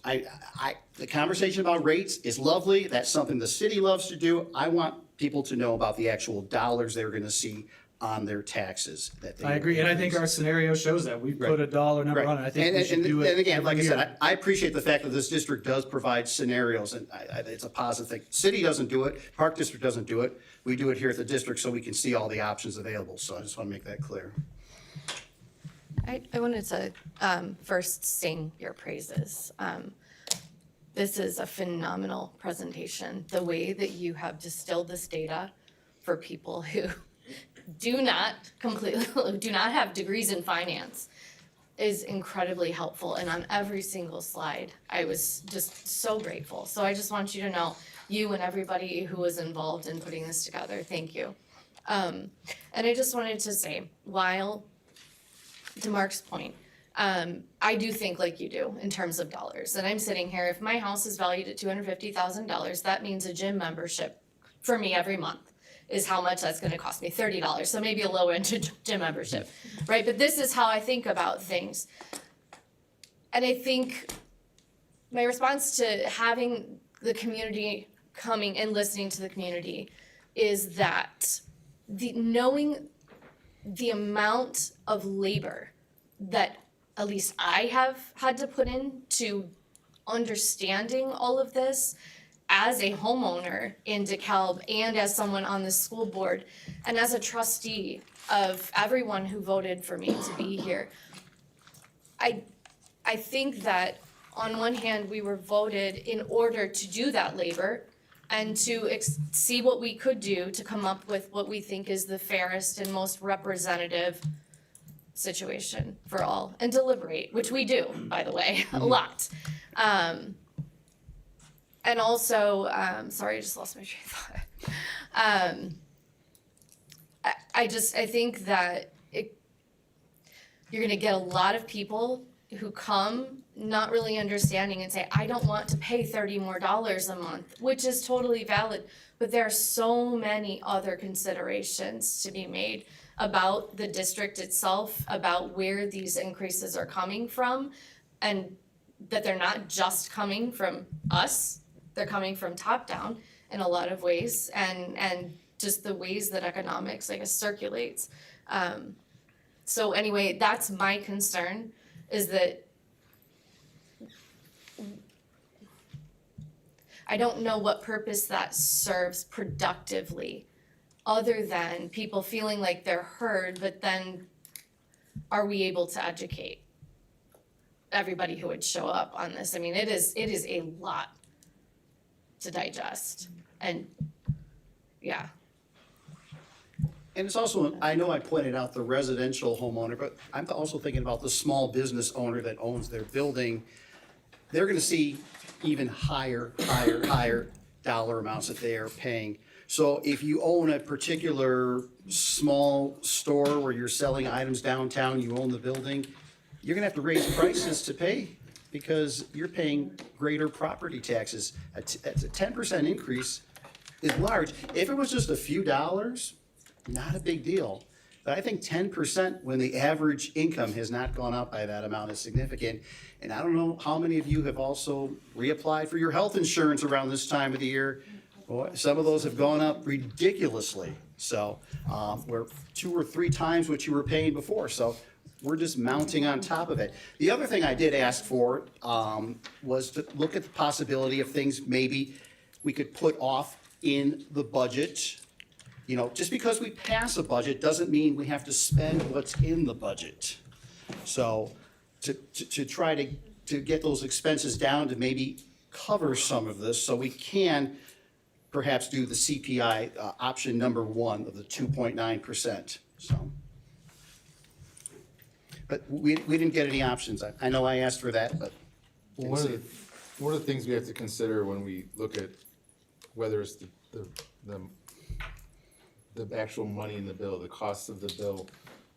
The conversation about rates is lovely. That's something the city loves to do. I want people to know about the actual dollars they're going to see on their taxes. I agree, and I think our scenario shows that. We've put a dollar number on it. I think we should do it. And again, like I every year. said, I appreciate the fact that this district does provide scenarios, and it's a positive thing. City doesn't do it, Park District doesn't do it. We do it here at the district so we can see all the options available, so I just want to make that clear. I wanted to first sing your praises. This is a phenomenal presentation. The way that you have distilled this data for people who do not have degrees in finance is incredibly helpful. And on every single slide, I was just so grateful. So I just want you to know, you and everybody who was involved in putting this together, thank you. And I just wanted to say, while to Mark's point, I do think like you do in terms of dollars. And I'm sitting here, if my house is valued at $250,000, that means a gym membership for me every month is how much that's gonna cost me, $30. So maybe a low end gym membership, right? But this is how I think about things. And I think my response to having the community coming and listening to the community is that knowing the amount of labor that at least I have had to put into understanding all of this as a homeowner in DeKalb and as someone on the school board and as a trustee of everyone who voted for me to be here. I think that on one hand, we were voted in order to do that labor and to see what we could do to come up with what we think is the fairest and most representative situation for all and deliberate, which we do, by the way, a lot. And also, sorry, I just lost my train of thought. I think that you're gonna get a lot of people who come not really understanding and say, I don't want to pay $30 more a month, which is totally valid, but there are so many other considerations to be made about the district itself, about where these increases are coming from, and that they're not just coming from us, they're coming from top down in a lot of ways, and just the ways that economics, I guess, circulates. So anyway, that's my concern, is that I don't know what purpose that serves productively other than people feeling like they're heard, but then are we able to educate everybody who would show up on this? I mean, it is a lot to digest, and yeah. And it's also, I know I pointed out the residential homeowner, but I'm also thinking about the small business owner that owns their building. They're gonna see even higher dollar amounts that they are paying. So if you own a particular small store where you're selling items downtown, you own the building, you're gonna have to raise prices to pay because you're paying greater property taxes. A 10% increase is large. If it was just a few dollars, not a big deal. But I think 10% when the average income has not gone up by that amount is significant. And I don't know how many of you have also reapplied for your health insurance around this time of the year. Boy, some of those have gone up ridiculously. So we're 2 or 3 times what you were paying before. So we're just mounting on top of it. The other thing I did ask for was to look at the possibility of things maybe we could put off in the budget. You know, just because we pass a budget doesn't mean we have to spend what's in the budget. So to try to get those expenses down to maybe cover some of this so we can perhaps do the CPI option number 1 of the 2.9%. So, but we didn't get any options. I know I asked for that, but. Well, one of the things we have to consider when we look at whether it's the actual money in the bill, the cost of the bill,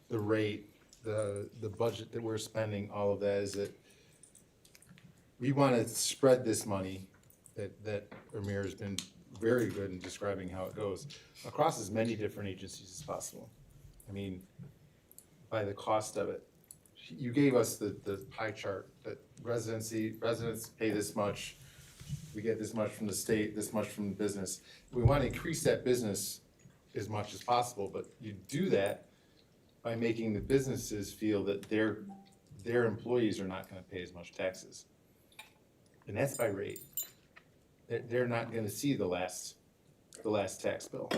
the rate, the budget that we're spending, all of that, is that we want to spread this money that Amir has been very good in describing how it goes across as many different agencies as possible. I mean, by the cost of it. You gave us the pie chart that residents pay this much, we get this much from the state, this much from the business. We want to increase that business as much as possible, but you do that by making the businesses feel that their employees are not going to pay as much taxes. And that's by rate. They're not going to see the last tax bill.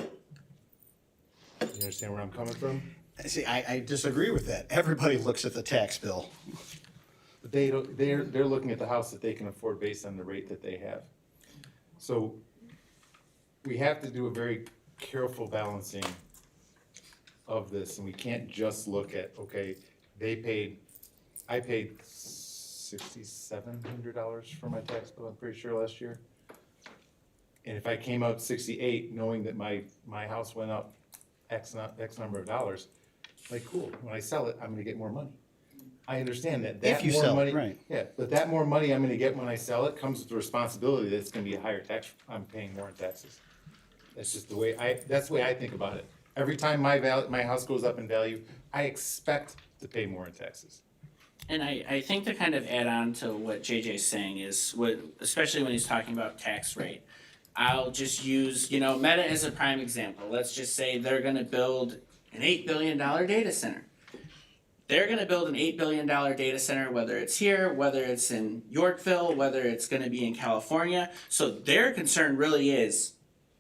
You understand where I'm coming from? See, I disagree with that. Everybody looks at the tax bill. But they're looking at the house that they can afford based on the rate that they have. So we have to do a very careful balancing of this, and we can't just look at, okay, I paid $6,700 for my tax bill, I'm pretty sure, last year. And if I came out 68, knowing that my house went up X number of dollars, like, cool, when I sell it, I'm gonna get more money. I understand that. If you more sell it, money, right. Yeah, but that more money I'm gonna get when I sell it comes with the responsibility that it's gonna be a higher tax, I'm paying more in taxes. That's just the way that's the way I think about it. Every time my house goes up in value, I expect to pay more in taxes. And I think to kind of add on to what JJ's saying is, especially when he's talking about tax rate, I'll just use, Meta as a prime example. Let's just say they're gonna build an $8 billion data center. They're gonna build an $8 billion data center, whether it's here, whether it's in Yorkville, whether it's gonna be in California. So their concern really is,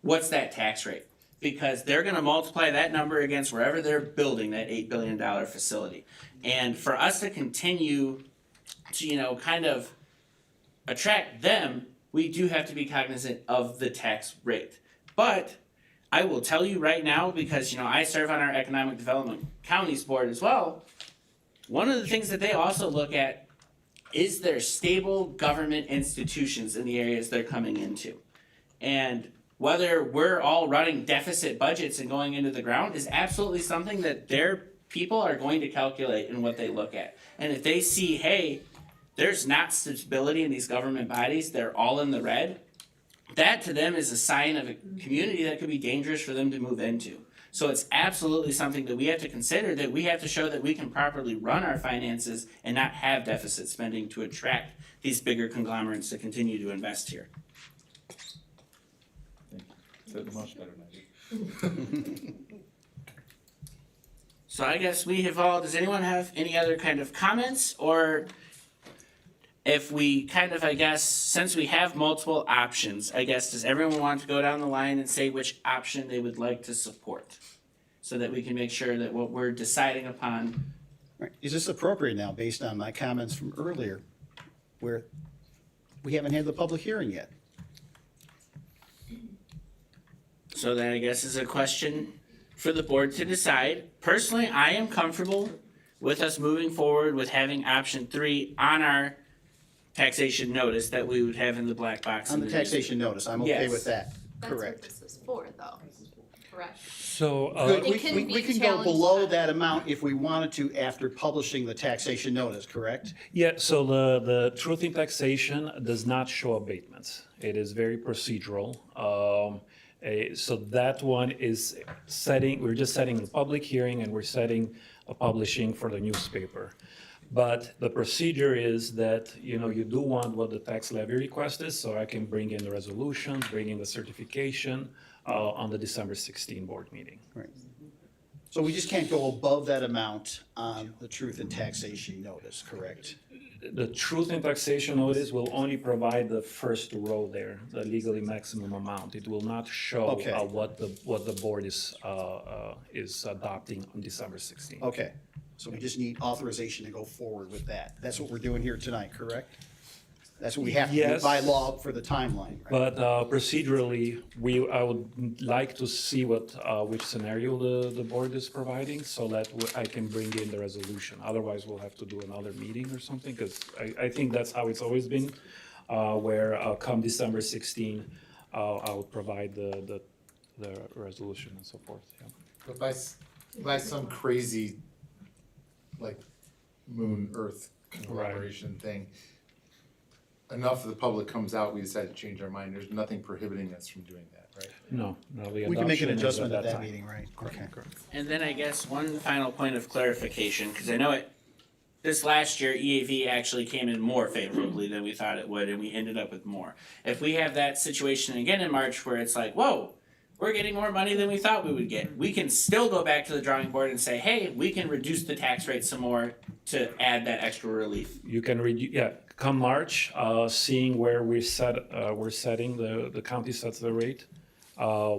what's that tax rate? Because they're gonna multiply that number against wherever they're building that $8 billion facility. And for us to continue to, kind of attract them, we do have to be cognizant of the tax rate. But I will tell you right now, because, I serve on our Economic Development Counties Board as well, one of the things that they also look at is their stable government institutions in the areas they're coming into. And whether we're all running deficit budgets and going into the ground is absolutely something that their people are going to calculate in what they look at. And if they see, hey, there's not stability in these government bodies, they're all in the red, that to them is a sign of a community that could be dangerous for them to move into. So it's absolutely something that we have to consider, that we have to show that we can properly run our finances and not have deficit spending to attract these bigger conglomerates to continue to invest here. Said much better than I did. So I guess we have all, does anyone have any other kind of comments or if we kind of, I guess, since we have multiple options, I guess, does everyone want to go down the line and say which option they would like to support? So that we can make sure that what we're deciding upon. Right. Is this appropriate now, based on my comments from earlier, where we haven't had the public hearing yet? So that, I guess, is a question for the board to decide. Personally, I am comfortable with us moving forward with having option 3 on our taxation notice that we would have in the black box. On the taxation notice, I'm okay Yes. with that. That's what Correct. this is for, though. Correct. So, Good. It can We be can go challenged below on- that amount if we wanted to after publishing the taxation notice, correct? yeah, so the truth in taxation does not show abatements. It is very procedural. So that one is we're just setting the public hearing and we're setting a publishing for the newspaper. But the procedure is that, you know, you do want what the tax levy request is, so I can bring in the resolution, bring in the certification on the December 16 board meeting. Right. So we just can't go above that amount on the truth and taxation notice, correct? The truth in taxation notice will only provide the first row there, the legally maximum amount. It will not show Okay. what the board is adopting on December 16th. Okay, so we just need authorization to go forward with that. That's what we're doing here tonight, correct? That's what we have to do Yes. by law for the timeline, right? But procedurally, I would like to see which scenario the board is providing so that I can bring in the resolution. Otherwise, we'll have to do another meeting or something, because I think that's how it's always been, where come December 16, I would provide the resolution and so forth, yeah. But by some crazy, like, moon, earth conglomeration thing, enough of the public comes out, we decide to change our mind, there's nothing prohibiting us from doing that, right? No, the We can make an adoption is adjustment at that time. meeting, right? Okay. And then I guess one final point of clarification, because I know this last year, EAV actually came in more favorably than we thought it would, and we ended up with more. If we have that situation again in March where it's like, whoa, we're getting more money than we thought we would get, we can still go back to the drawing board and say, hey, we can reduce the tax rate some more to add that extra relief. You can come March, seeing where we're setting, the county sets the rate,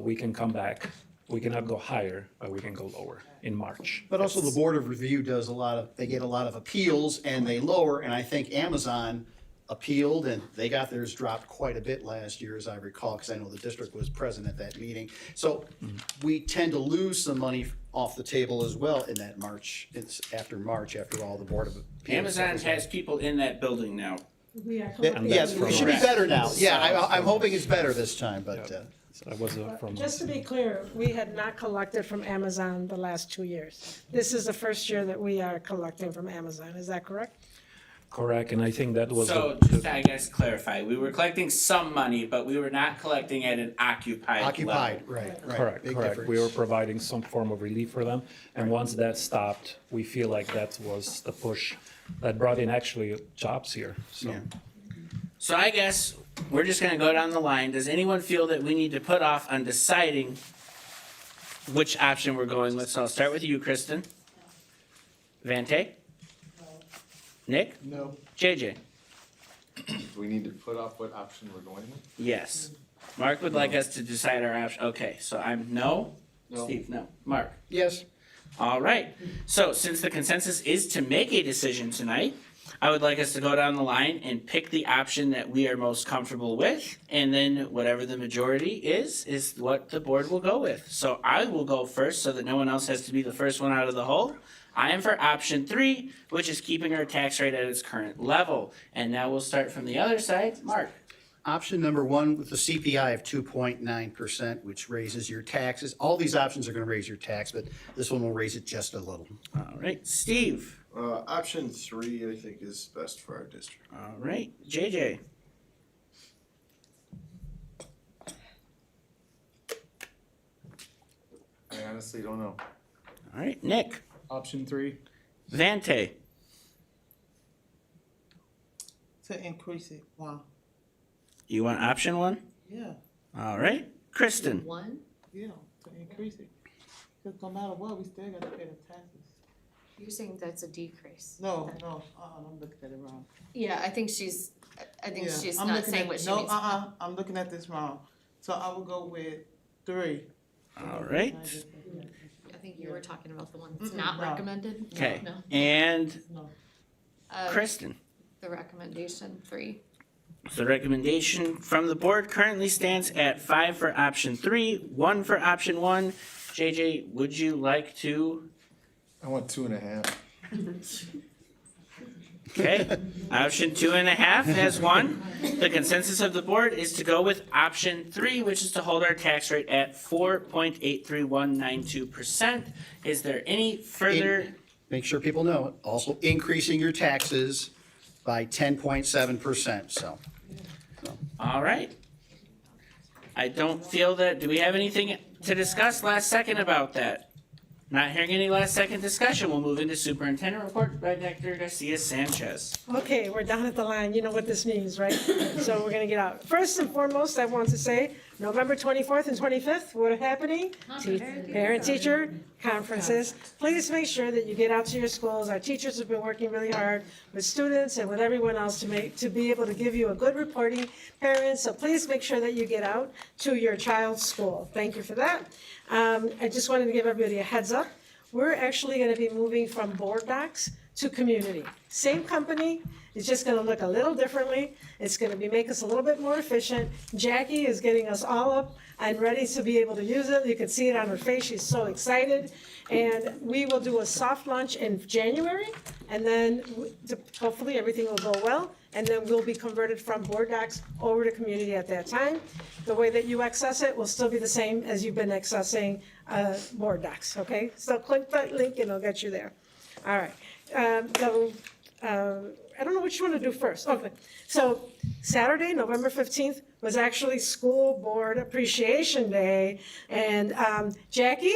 we can come back. We cannot go higher, but we can go lower in March. But also the Board of Review does they get a lot of appeals and they lower, and I think Amazon appealed and they got theirs dropped quite a bit last year, as I recall, because I know the district was present at that meeting. So we tend to lose some money off the table as well in that March, after all the Board of Appeals. Amazon has people in that building now. Yes, it should be better now. Yeah, I'm hoping it's better this time, but. That was from. Just to be clear, we had not collected from Amazon the last 2 years. This is the first year that we are collecting from Amazon, is that correct? Correct, and I think that was. So just to, I guess, clarify, we were collecting some money, but we were not collecting at an occupied level. Right. Correct, Big correct. We difference. were providing some form of relief for them, and once that stopped, we feel like that was the push that brought in actually jobs here, so. Yeah. So I guess we're just gonna go down the line. Does anyone feel that we need to put off on deciding which option we're going with? So I'll start with you, Kristen. Vante? Nick? No. JJ? Do we need to put off what option we're going with? Yes. Mark would like us to decide our option. Okay, so I'm no? No. Steve, no. Mark? Yes. All right. So since the consensus is to make a decision tonight, I would like us to go down the line and pick the option that we are most comfortable with, and then whatever the majority is what the board will go with. So I will go first so that no one else has to be the first one out of the hole. I am for option 3, which is keeping our tax rate at its current level. And now we'll start from the other side. Mark? Option number 1 with the CPI of 2.9%, which raises your taxes. All these options are gonna raise your tax, but this one will raise it just a little. All right. Steve? Option 3, I think, is best for our district. All right. JJ? I honestly don't know. All right. Nick? Option 3. Vante? To increase it, wow, You want option 1? yeah, All right. Kristen? One? yeah, to increase it. Cause no matter what, we still gotta pay the taxes. You're saying that's a decrease? No, I'm looking at it wrong. Yeah, I think she's Yeah, I'm not looking saying at- what she no, means. I'm looking at this wrong. So I will go with 3. All right. I think you were talking about the one that's Mm-mm, not no. recommended? Okay, No. and Uh, Kristen. The recommendation, 3. So the recommendation from the board currently stands at 5 for option 3, 1 for option 1. JJ, would you like to? I want 2.5. Okay, option 2.5 has won. The consensus of the board is to go with option 3, which is to hold our tax rate at 4.83192%. Is there any further? Make sure people know, also increasing your taxes by 10.7%, so. All right. I don't feel that, do we have anything to discuss last second about that? Not hearing any last second discussion, we'll move into superintendent report by Dr. Garcia Sanchez. Okay, we're down at the line, you know what this means, right? So we're gonna get out. First and foremost, I want to say, November 24th and 25th, what are happening? Parent-teacher conferences. Please make sure that you get out to your schools. Our teachers have been working really hard with students and with everyone else to be able to give you a good reporting, parents. So please make sure that you get out to your child's school. Thank you for that. I just wanted to give everybody a heads up. We're actually gonna be moving from board docs to community. Same company, it's just gonna look a little differently. It's gonna make us a little bit more efficient. Jackie is getting us all up and ready to be able to use it. You can see it on her face, she's so excited. And we will do a soft launch in January, and then hopefully everything will go well. And then we'll be converted from board docs over to community at that time. The way that you access it will still be the same as you've been accessing board docs, okay? So click that link and it'll get you there. All right. I don't know what you want to do first. Okay. So Saturday, November 15th, was actually School Board Appreciation Day. And Jackie,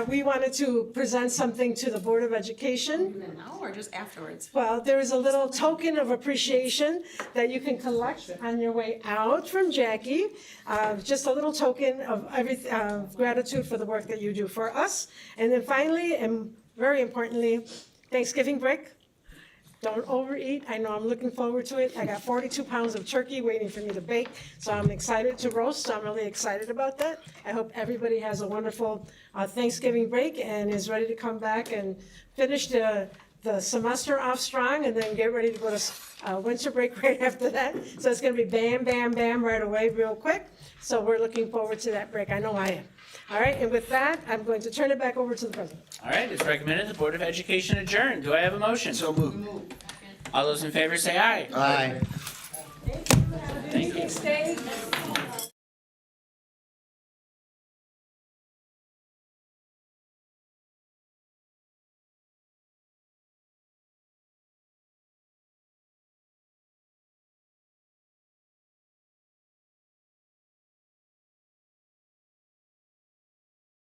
we wanted to present something to the Board of Education. Now or just afterwards? Well, there is a little token of appreciation that you can collect on your way out from Jackie. Just a little token of gratitude for the work that you do for us. And then finally, and very importantly, Thanksgiving break. Don't overeat. I know I'm looking forward to it. I got 42 pounds of turkey waiting for me to bake, so I'm excited to roast. So I'm really excited about that. I hope everybody has a wonderful Thanksgiving break and is ready to come back and finish the semester off strong and then get ready to go to winter break right after that. So it's gonna be bam, bam, bam right away real quick. So we're looking forward to that break. I know I am. All right, and with that, I'm going to turn it back over to the president. All right, it's recommended the Board of Education adjourn. Do I have a motion? So moved. All those in favor say aye. Aye. Thank you. Stay.